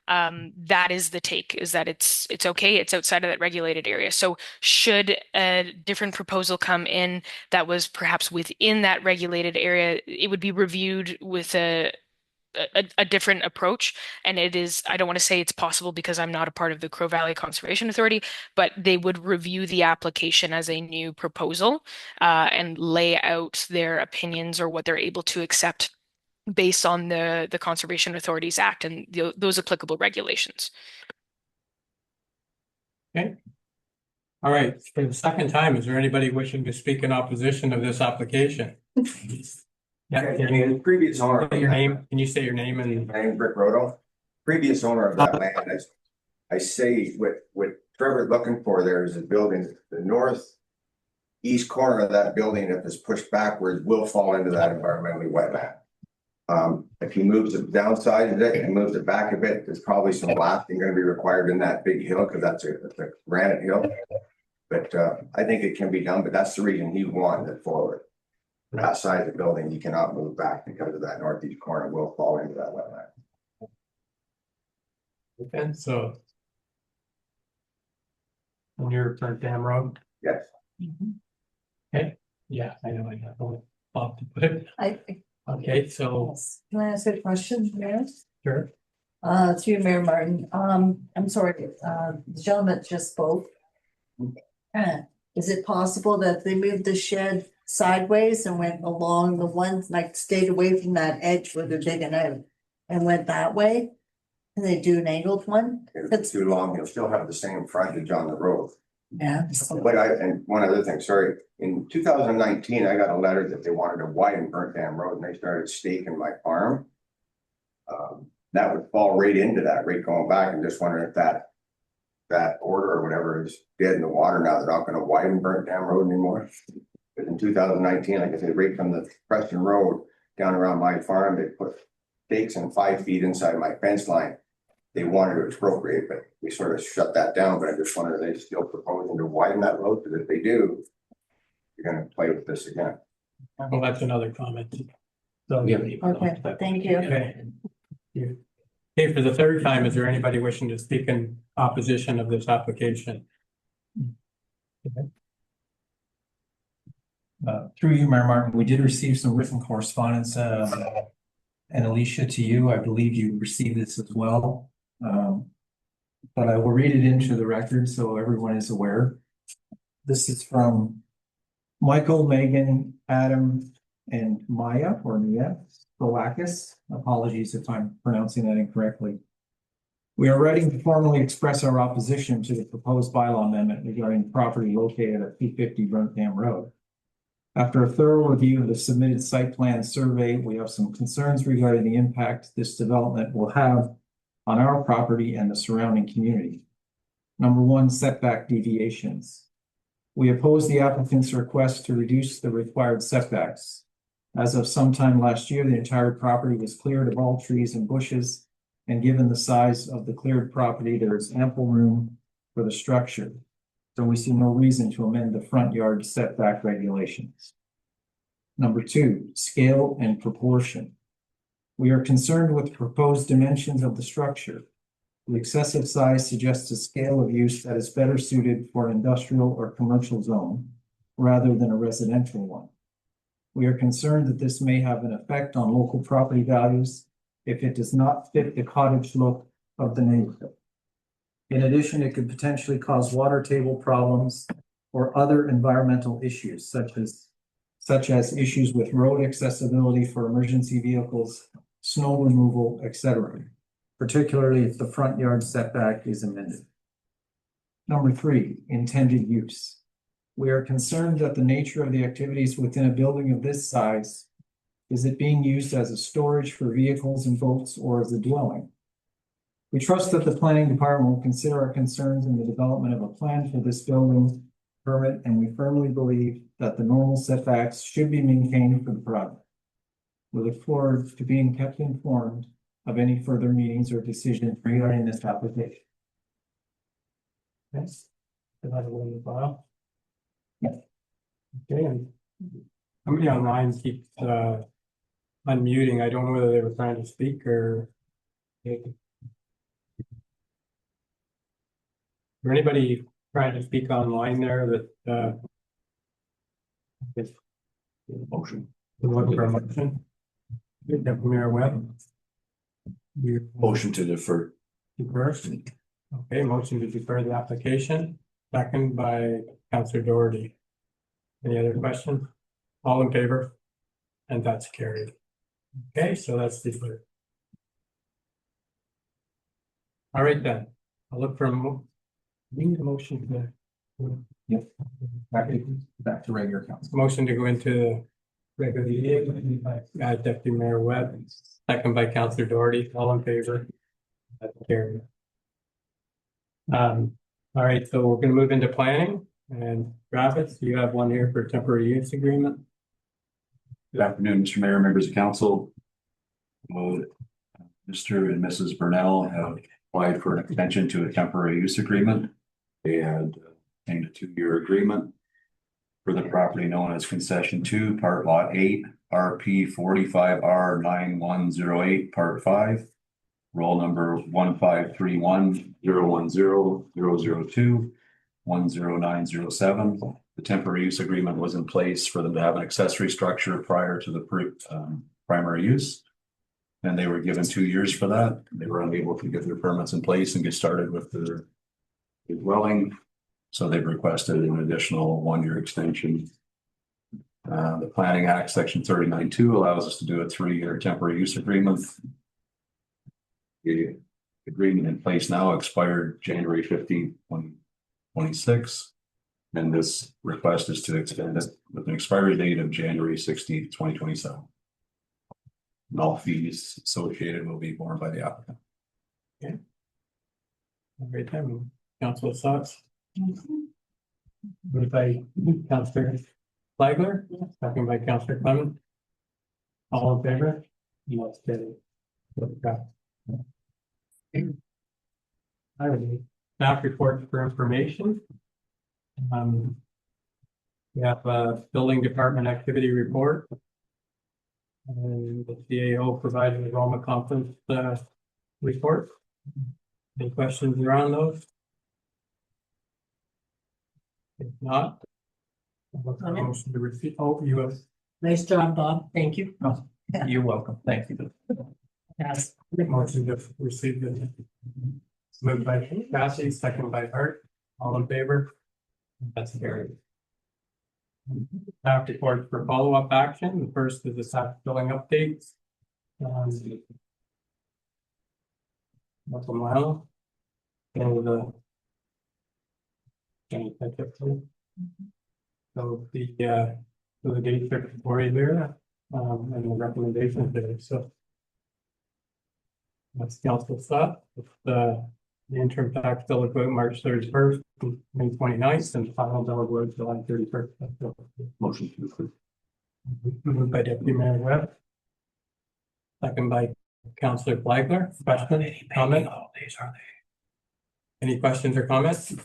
that is the take, is that it's okay, it's outside of that regulated area. So should a different proposal come in that was perhaps within that regulated area, it would be reviewed with a different approach. And it is, I don't want to say it's possible because I'm not a part of the Crow Valley Conservation Authority, but they would review the application as a new proposal and lay out their opinions or what they're able to accept based on the Conservation Authorities Act and those applicable regulations. Okay. All right, for the second time, is there anybody wishing to speak in opposition of this application? Yeah, I mean, the previous owner. your name, can you say your name and? My name is Rick Roto, previous owner of that land. I say what Trevor looking for there is a building, the northeast corner of that building, if it's pushed backwards, will fall into that environmentally wetland. If he moves the downside of it and moves it back a bit, there's probably some blasting going to be required in that big hill because that's a granite hill. But I think it can be done, but that's the reason he wanted it forward. That side of the building, you cannot move back because of that northeast corner will fall into that wetland. Okay, so. On your Burnt Dam Road? Yes. Okay, yeah, I know, I got a Bob to put it. Okay, so, Can I ask a question, Mayor? sure. Through Mayor Martin, I'm sorry, the gentleman that just spoke. Is it possible that they moved the shed sideways and went along the ones, like stayed away from that edge where they're digging out and went that way? And they do an angled one? If it's too long, he'll still have the same frontage on the road. Yeah. But and one other thing, sorry, in 2019, I got a letter that they wanted to widen Burnt Dam Road and they started staking my farm. That would fall right into that, right going back, and just wondering if that order or whatever is dead in the water now. They're not going to widen Burnt Dam Road anymore. But in 2019, like I said, right from the Preston Road down around my farm, they put stakes in 5 feet inside my fence line. They wanted to expropriate, but we sort of shut that down. But I just wondered, are they still proposing to widen that road? Because if they do, you're going to play with this again. Well, that's another comment. So, Yeah. Okay, thank you. Okay. Okay, for the third time, is there anybody wishing to speak in opposition of this application? Through you, Mayor Martin, we did receive some written correspondence, and Alicia, to you, I believe you received this as well. But I will read it into the record so everyone is aware. This is from Michael, Megan, Adam, and Maya, or Mia Solakis. Apologies if I'm pronouncing that incorrectly. We are writing to formally express our opposition to the proposed bylaw amendment regarding property located at 250 Burnt Dam Road. After a thorough review of the submitted site plan survey, we have some concerns regarding the impact this development will have on our property and the surrounding community. Number one, setback deviations. We oppose the applicant's request to reduce the required setbacks. As of sometime last year, the entire property was cleared of all trees and bushes, and given the size of the cleared property, there is ample room for the structure. So we see no reason to amend the front yard setback regulations. Number two, scale and proportion. We are concerned with the proposed dimensions of the structure. The excessive size suggests a scale of use that is better suited for an industrial or commercial zone rather than a residential one. We are concerned that this may have an effect on local property values if it does not fit the cottage look of the neighborhood. In addition, it could potentially cause water table problems or other environmental issues, such as issues with road accessibility for emergency vehicles, snow removal, etc. particularly if the front yard setback is amended. Number 3, intended use. We are concerned that the nature of the activities within a building of this size is it being used as a storage for vehicles and boats or as a dwelling. We trust that the planning department will consider our concerns in the development of a plan for this building permit, and we firmly believe that the normal setbacks should be maintained for the project. We look forward to being kept informed of any further meetings or decisions regarding this application. Yes. Is that one in the file? Yeah. Okay, and somebody online keeps unmuting. I don't know whether they were trying to speak or. Is there anybody trying to speak online there that is Motion. looking for a motion? Deputy Mayor Webb. Motion to defer. First. Okay, motion to defer the application, second by Councillor Doherty. Any other questions? All in favor? And that's carried. Okay, so that's deferred. All right then, I'll look for need a motion to. Yep. Back to regular council. Motion to go into regular meeting by Deputy Mayor Webb, second by Councillor Doherty, all in favor? That's carried. All right, so we're gonna move into planning, and Travis, you have one here for temporary use agreement. Good afternoon, Mr. Mayor, members of council. Mr. and Mrs. Burnell have applied for an extension to a temporary use agreement. They had obtained a 2-year agreement for the property known as Concession 2, Part Lot 8, RP 45R 9108, Part 5. Roll number 15310100002 10907. The temporary use agreement was in place for them to have an accessory structure prior to the primary use. And they were given 2 years for that. They were unable to get their permits in place and get started with their dwelling. So they've requested an additional 1-year extension. The Planning Act, Section 39(2) allows us to do a 3-year temporary use agreement. The agreement in place now expired January 15th, 2026. And this request is to extend it with an expiry date of January 16th, 2027. And all fees associated will be borne by the applicant. Okay. Great time, Council thoughts. Moved by Councillor Flagler, second by Councillor Clement. All in favor? Yes, steady. All right, staff reports for information. We have a building department activity report. And the CAO provided enrollment conference report. Any questions around those? If not, I'll look for a motion to receive. Oh, you have. Nice job, Bob. Thank you. Oh, you're welcome. Thank you. Yes. Motion to receive the. Moved by Cassie, second by Art. All in favor? That's carried. Staff report for follow-up action. The first is the staff billing updates. What's a mile? And can catch up to? So the dates are for you there, and the recommendations there, so. That's council stuff. The interim tax bill will go March 31st, May 29th, and the final bill will go July 31st. Motion to approve. Moved by Deputy Mayor Webb. Second by Councillor Flagler. Question, comment? Any questions or comments?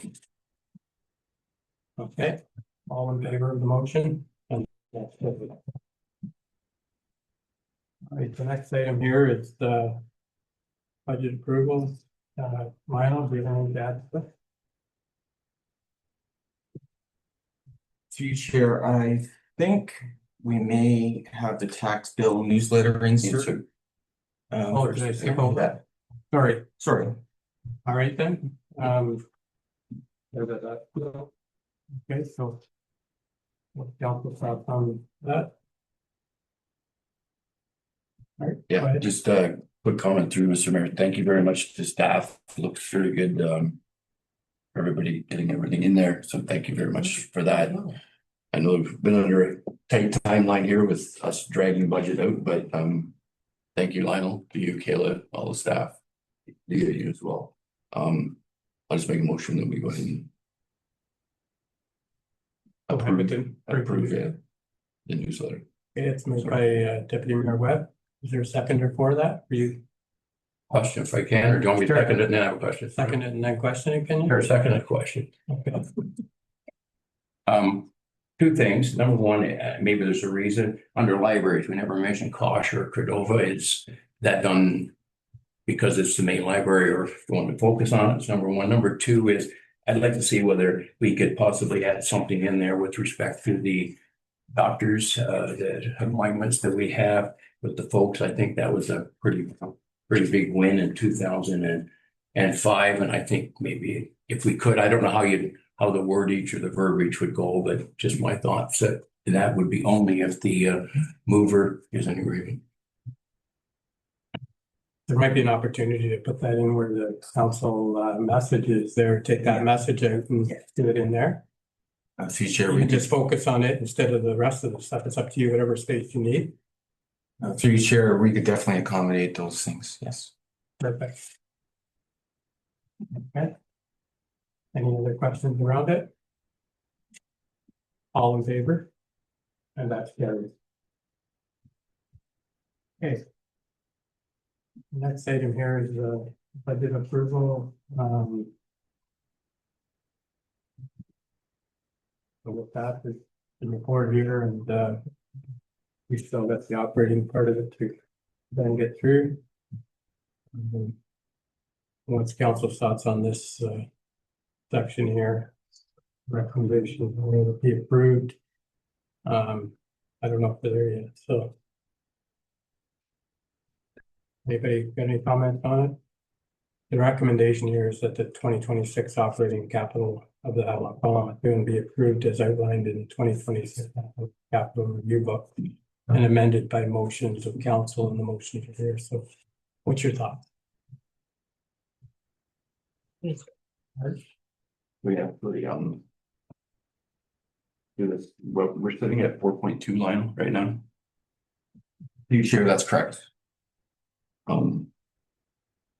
Okay, all in favor of the motion? And that's it. All right, the next item here is the budget approval. Milo, do you have anything to add to that? Through you, Chair, I think we may have the tax bill newsletter insert. Oh, did I skip over that? Sorry. All right then. Okay, so. What council thoughts on that? All right, go Yeah, ahead. just quick comment through, Mr. Mayor. Thank you very much to staff. Looks very good. Everybody getting everything in there. So thank you very much for that. I know we've been under a tight timeline here with us dragging budget out, but thank you, Lionel, to you, Kayla, all the staff, to you as well. I'll just make a motion that we go ahead and approve the newsletter. Okay, it's moved by Deputy Mayor Webb. Is there a seconder for that? For you Question if I can, or do you want me to Sure. second it and then have a question? second it and then question it, can you? Or second it question. Okay. Two things. Number one, maybe there's a reason under libraries, we never mentioned Kosh or Cordova. Is that done because it's the main library, or if you want to focus on it? It's number one. Number two is I'd like to see whether we could possibly add something in there with respect to the doctors, the appointments that we have with the folks. I think that was a pretty big win in 2005. And I think maybe if we could, I don't know how the wordage or the verbiage would go, but just my thoughts that would be only if the mover is in agreement. There might be an opportunity to put that in where the council message is there, take that message out and do it in there. Through Chair, You we can just focus on it instead of the rest of the stuff. It's up to you, whatever space you need. through Chair, we could definitely accommodate those things. Yes. Perfect. Okay. Any other questions around it? All in favor? And that's carried. Okay. Next item here is budget approval. So with that, the report here, and we still got the operating part of it to then get through. What's council's thoughts on this section here? Recommendation will be approved. I don't know if they're there yet, so. Anybody got any comments on it? The recommendation here is that the 2026 operating capital of the Havelock-Belmont-Methuen be approved as outlined in the 2026 capital review book and amended by motions of council, and the motions are here. So what's your thought? We have the do this. We're sitting at 4.2 line right now. You sure that's correct?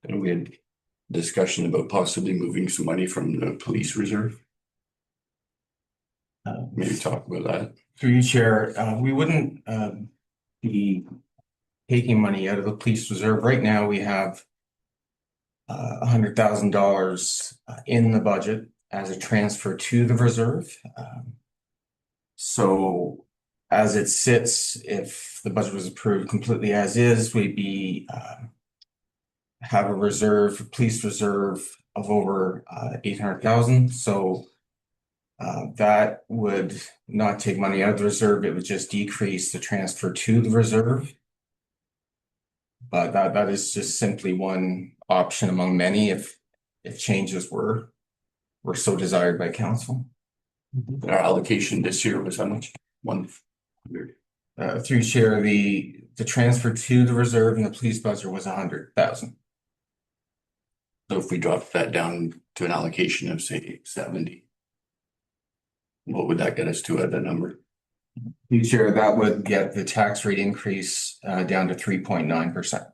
And we had discussion about possibly moving some money from the police reserve. Maybe talk about that. Through you, Chair, we wouldn't be taking money out of the police reserve. Right now, we have $100,000 in the budget as a transfer to the reserve. So as it sits, if the budget was approved completely as is, we'd be have a reserve, police reserve of over 800,000. So that would not take money out of the reserve. It would just decrease the transfer to the reserve. But that is just simply one option among many if changes were so desired by council. Our allocation this year was how much? 100. Through Chair, the transfer to the reserve in the police budget was 100,000. So if we dropped that down to an allocation of say 70, what would that get us to at that number? Through Chair, that would get the tax rate increase down to 3.9%.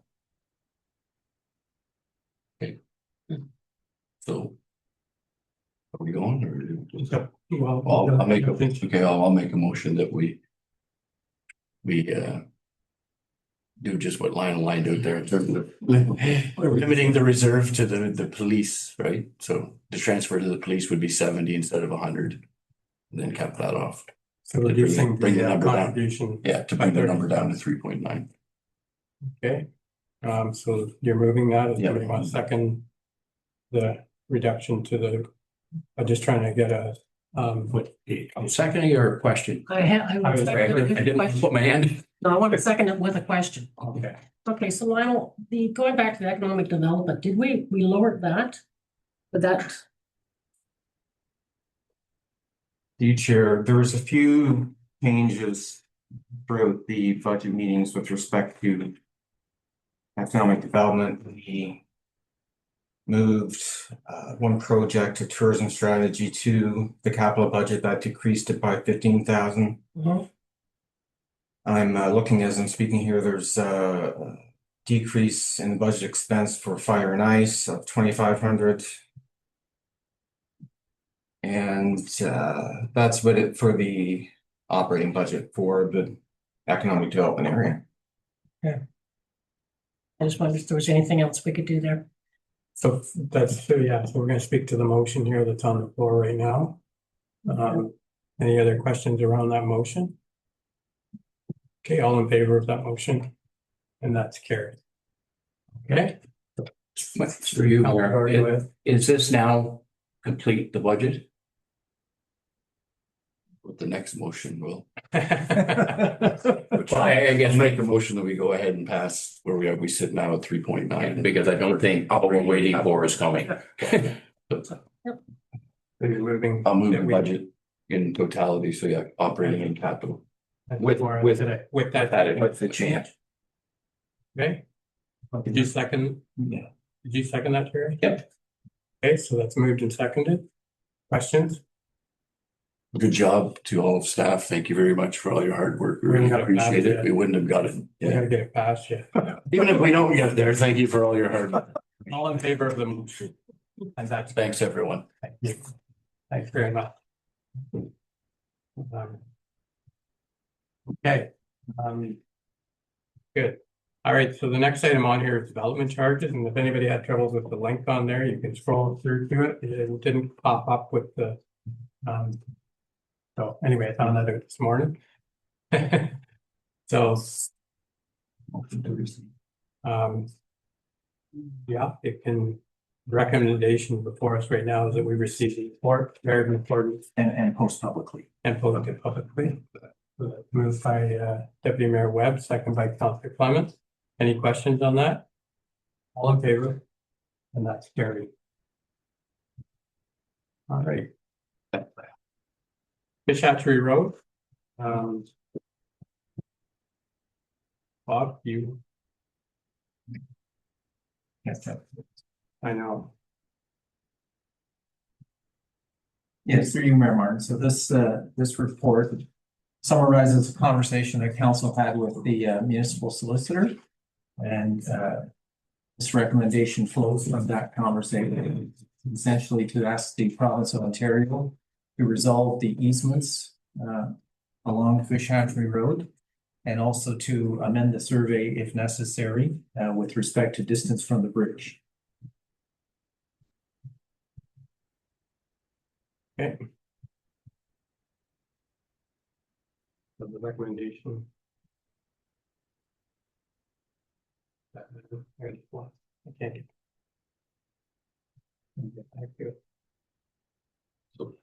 Okay. So are we going or? Well, I'll make a motion that we do just what Lionel lined out there in terms of limiting the reserve to the police, right? So the transfer to the police would be 70 instead of 100, and then cap that off. So reducing bring the number down. contribution. Yeah, to bring the number down to 3.9. Okay, so you're moving that, Yeah. somebody want to second the reduction to the, I'm just trying to get a, What, I'm seconding your question. I I was- second it with a didn't question. put my hand. No, I want to second it with a question. okay. Okay, so Lionel, going back to the economic development, did we lowered that? But that, Through Chair, there was a few changes throughout the budget meetings with respect to economic development, we moved one project to tourism strategy to the capital budget. That decreased it by 15,000. Mhm. I'm looking as I'm speaking here, there's a decrease in the budget expense for fire and ice of 2,500. And that's what it for the operating budget for the economic development area. I just wondered if there was anything else we could do there. So yeah, so we're gonna speak to the motion here that's on the floor right now. Any other questions around that motion? Okay, all in favor of that motion? And that's carried. Okay. Through you, Mayor, is this now complete the budget? With the next motion, will. Which I guess make a motion that we go ahead and pass where we sit now at 3.9, because I don't think what we're waiting for is coming. Moving. I'll move the budget in totality, so yeah, operating and capital. With the change. Okay. Did you second? Yeah. Did you second that, Terry? Yep. Okay, so that's moved and seconded. Questions? Good job to all of staff. Thank you very much for all your hard work. We We really gotta pass appreciate it. it. We wouldn't have got it. We gotta get it passed, yeah. Even if we don't get there, thank you for all your hard work. All in favor of the motion? And that's. Thanks, everyone. Thank you. Thanks very much. Okay. Good. All right, so the next item on here is development charges, and if anybody had troubles with the link on there, you can scroll through to it. It didn't pop up with the, so anyway, I found that out this morning. So, yeah, it can, recommendation before us right now is that we receive the report, very important. And post publicly. And post it publicly. Moved by Deputy Mayor Webb, second by Councillor Clements. Any questions on that? All in favor? And that's carried. All right. Fish Hatchery Road. Bob, you. Yes, I know. yes, through you, Mayor Martin. So this report summarizes a conversation that council had with the municipal solicitor. And this recommendation flows from that conversation, essentially to ask the province of Ontario to resolve the easements along Fish Hatchery Road, and also to amend the survey if necessary with respect to distance from the bridge. Okay. So the recommendation. I can't get. Back to it. So-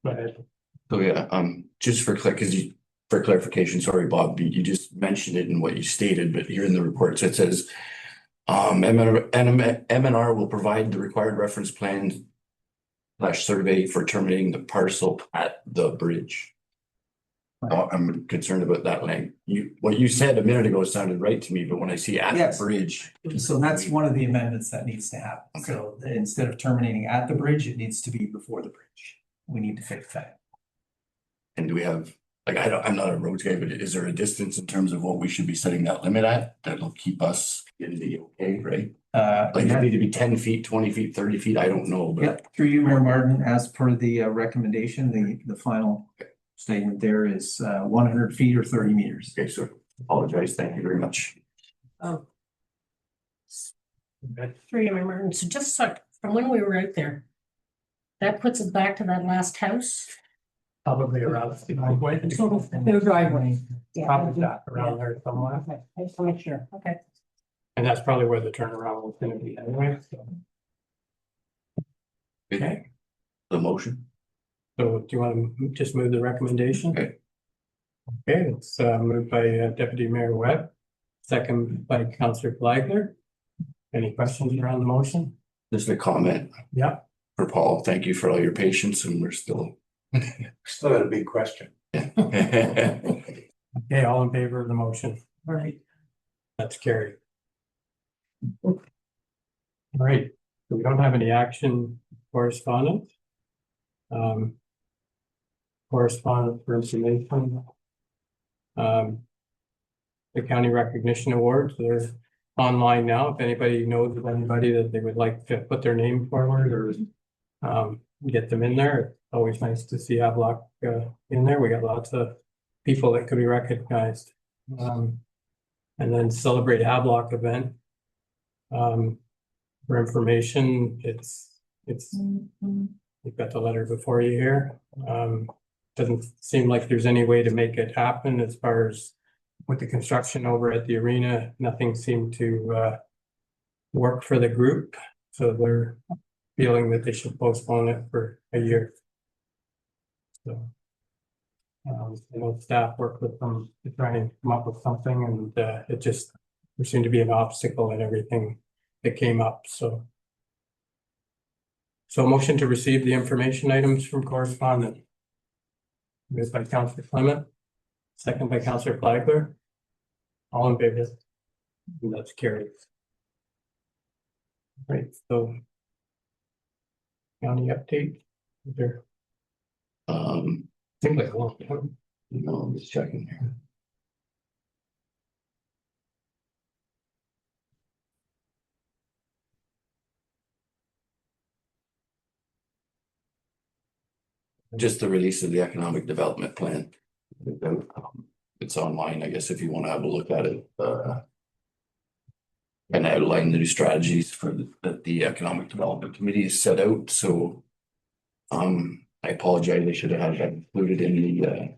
Go ahead. So yeah, just for clarification, sorry, Bob, you just mentioned it in what you stated, but here in the report, so it says M&R will provide the required reference plan / survey for terminating the parcel at the bridge. I'm concerned about that lane. What you said a minute ago sounded right to me, but when I see at the Yes. bridge. So that's one of the amendments that needs to happen. Okay. So instead of terminating at the bridge, it needs to be before the bridge. We need to fix that. And do we have, like, I'm not a roads guy, but is there a distance in terms of what we should be setting that limit at? That'll keep us in the okay, right? Like, it need to be 10 feet, 20 feet, 30 feet, I don't know, but. Yep, through you, Mayor Martin, as per the recommendation, the final statement there is 100 feet or 30 meters. Okay, so apologize, thank you very much. Oh. Through you, Mayor Martin. So just so, from when we were out there, that puts it back to that last house. Probably around the driveway. Their driveway. Yeah. Probably that around there somewhere. Okay, I just want to make sure. Okay. And that's probably where the turnaround was gonna be anyway, so. Okay, The motion, so do you want to just move the recommendation? Okay. Okay, it's moved by Deputy Mayor Webb, second by Councillor Flagler. Any questions around the motion? just a comment Yeah. for Paul, thank you for all your patience and we're still. Still got a big question. Okay, all in favor of the motion? All right. That's carried. All right, so we don't have any action correspondence. Um, Correspondence for information. The county recognition awards, they're online now. If anybody knows of anybody that they would like to put their name forward or get them in there, it's always nice to see Havelock in there. We got lots of people that could be recognized. And then Celebrate Havelock event. For information, you've got the letter before you here. Doesn't seem like there's any way to make it happen as far as with the construction over at the arena. Nothing seemed to work for the group, so they're feeling that they should postpone it for a year. So I know staff worked with them to try and come up with something, and it just there seemed to be an obstacle in everything that came up. So a motion to receive the information items from correspondent. Moved by Councillor Clement, second by Councillor Flagler. All in favor? And that's carried. Right, so county update. Is there seems like a long time. No, I'm just checking here. Just the release of the economic development plan. It's online, I guess, if you want to have a look at it. And outline the new strategies that the Economic Development Committee has set out, so. I apologize, they should have had that included in the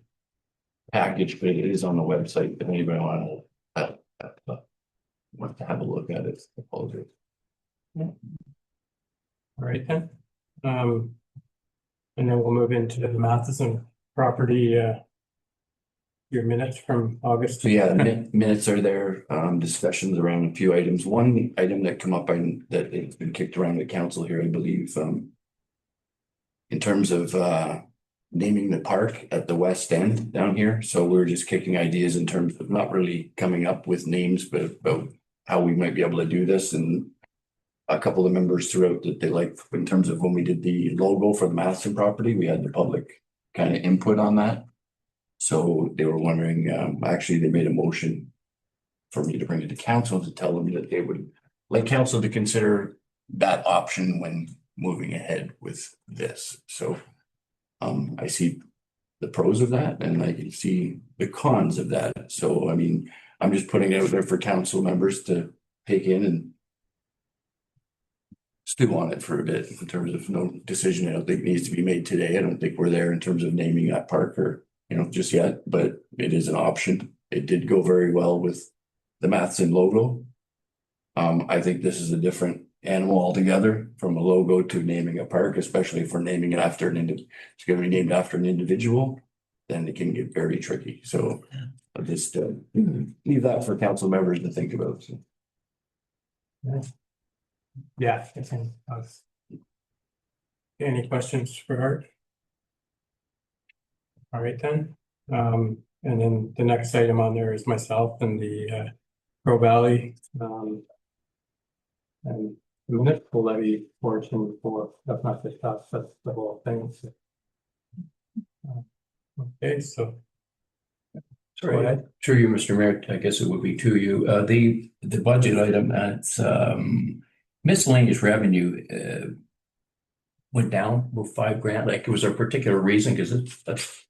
package, but it is on the website, if anybody want to have a look at it, I apologize. All right then. And then we'll move into the Matheson property, your minutes from August. So yeah, minutes are there, discussions around a few items. One item that come up that it's been kicked around the council here, I believe, in terms of naming the park at the west end down here. So we're just kicking ideas in terms of not really coming up with names, but about how we might be able to do this. And a couple of members throughout that they like in terms of when we did the logo for the Madison property, we had the public kind of input on that. So they were wondering, actually they made a motion for me to bring it to council to tell them that they would like council to consider that option when moving ahead with this. So I see the pros of that and I can see the cons of that. So I mean, I'm just putting it out there for council members to take in and stew on it for a bit in terms of no decision I don't think needs to be made today. I don't think we're there in terms of naming that park or, just yet, but it is an option. It did go very well with the Matheson logo. I think this is a different animal altogether from a logo to naming a park, especially if we're naming it after it's going to be named after an individual, then it can get very tricky. So I'll just leave that for council members to think about. So. Yeah. Any questions for Art? All right then. And then the next item on there is myself and the Crow Valley and the municipal levy portion for, that's not just us, that's the whole thing. Okay, so. Sorry, Through you, Mr. Mayor, I guess it would be to you. The budget item at miscellaneous revenue went down with $5,000. Like, was there a particular reason? Because that's.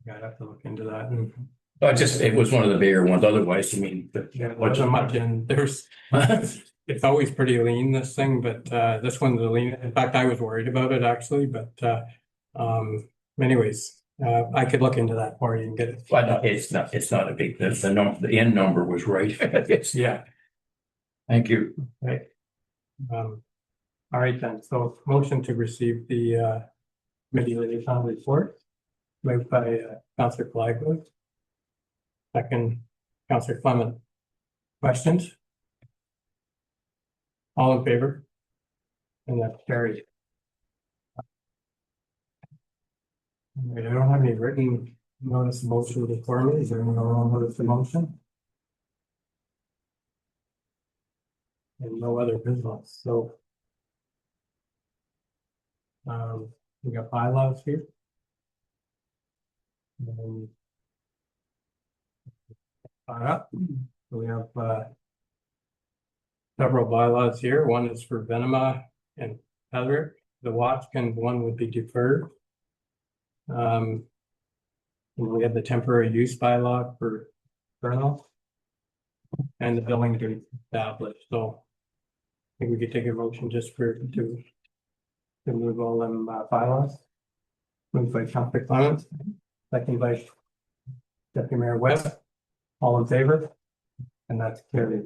I'd have to look into that. And It was one of the bigger ones. Otherwise, I mean, yeah, it wasn't much, and there's it's always pretty lean, this thing, but this one's a lean. In fact, I was worried about it actually, but anyways, I could look into that for you and get it. Well, no, it's not a big, the end number was right. Yeah. Thank you. Right. All right then, so motion to receive the committee liaison report. Moved by Councillor Flagler. Second, Councillor Clement. Questions? All in favor? And that's carried. All right, I don't have any written notice of motion before me. Is there anyone who notice the motion? And no other business, so. We got bylaws here. And so we have several bylaws here. One is for Venema and Heather. The Watkin one would be deferred. And we have the temporary use bylaw for Vernal. And the building to be established, so. I think we could take a motion just for to move all them bylaws. Moved by Councilor Clements, second by Deputy Mayor Webb. All in favor? And that's carried.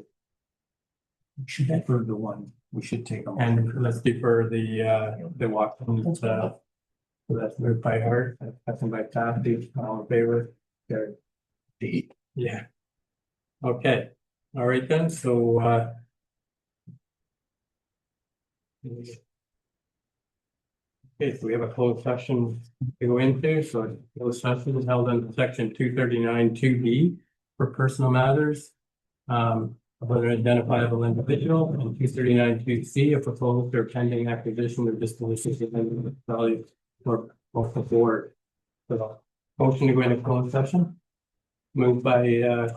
Should defer the one, we should take them. And let's defer the Watkins, so that's moved by Hart, second by Kathy, all in favor? Carried. Yeah. Okay, all right then, so okay, so we have a closed session to go into, so closed session is held in section 239 2B for personal matters. About an identifiable individual, and 239 2C, a proposed or pending acquisition or disposition of value for both the board. So motion to go into closed session. Moved by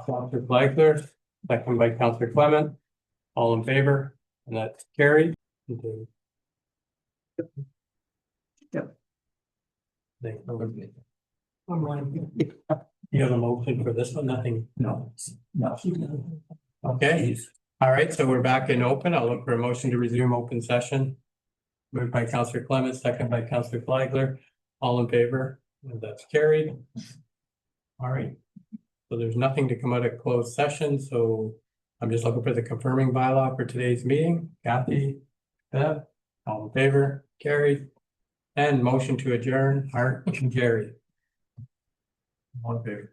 Councilor Flagler, second by Councilor Clement. All in favor, and that's carried. Yep. You have a motion for this one? Nothing? No. Okay, all right, so we're back in open. I'll look for a motion to resume open session. Moved by Councilor Clement, second by Councilor Flagler. All in favor? And that's carried. All right. So there's nothing to come out of closed session, so I'm just looking for the confirming bylaw for today's meeting. Kathy, Bev, all in favor? Carried. And motion to adjourn, Art and Jerry. All in favor.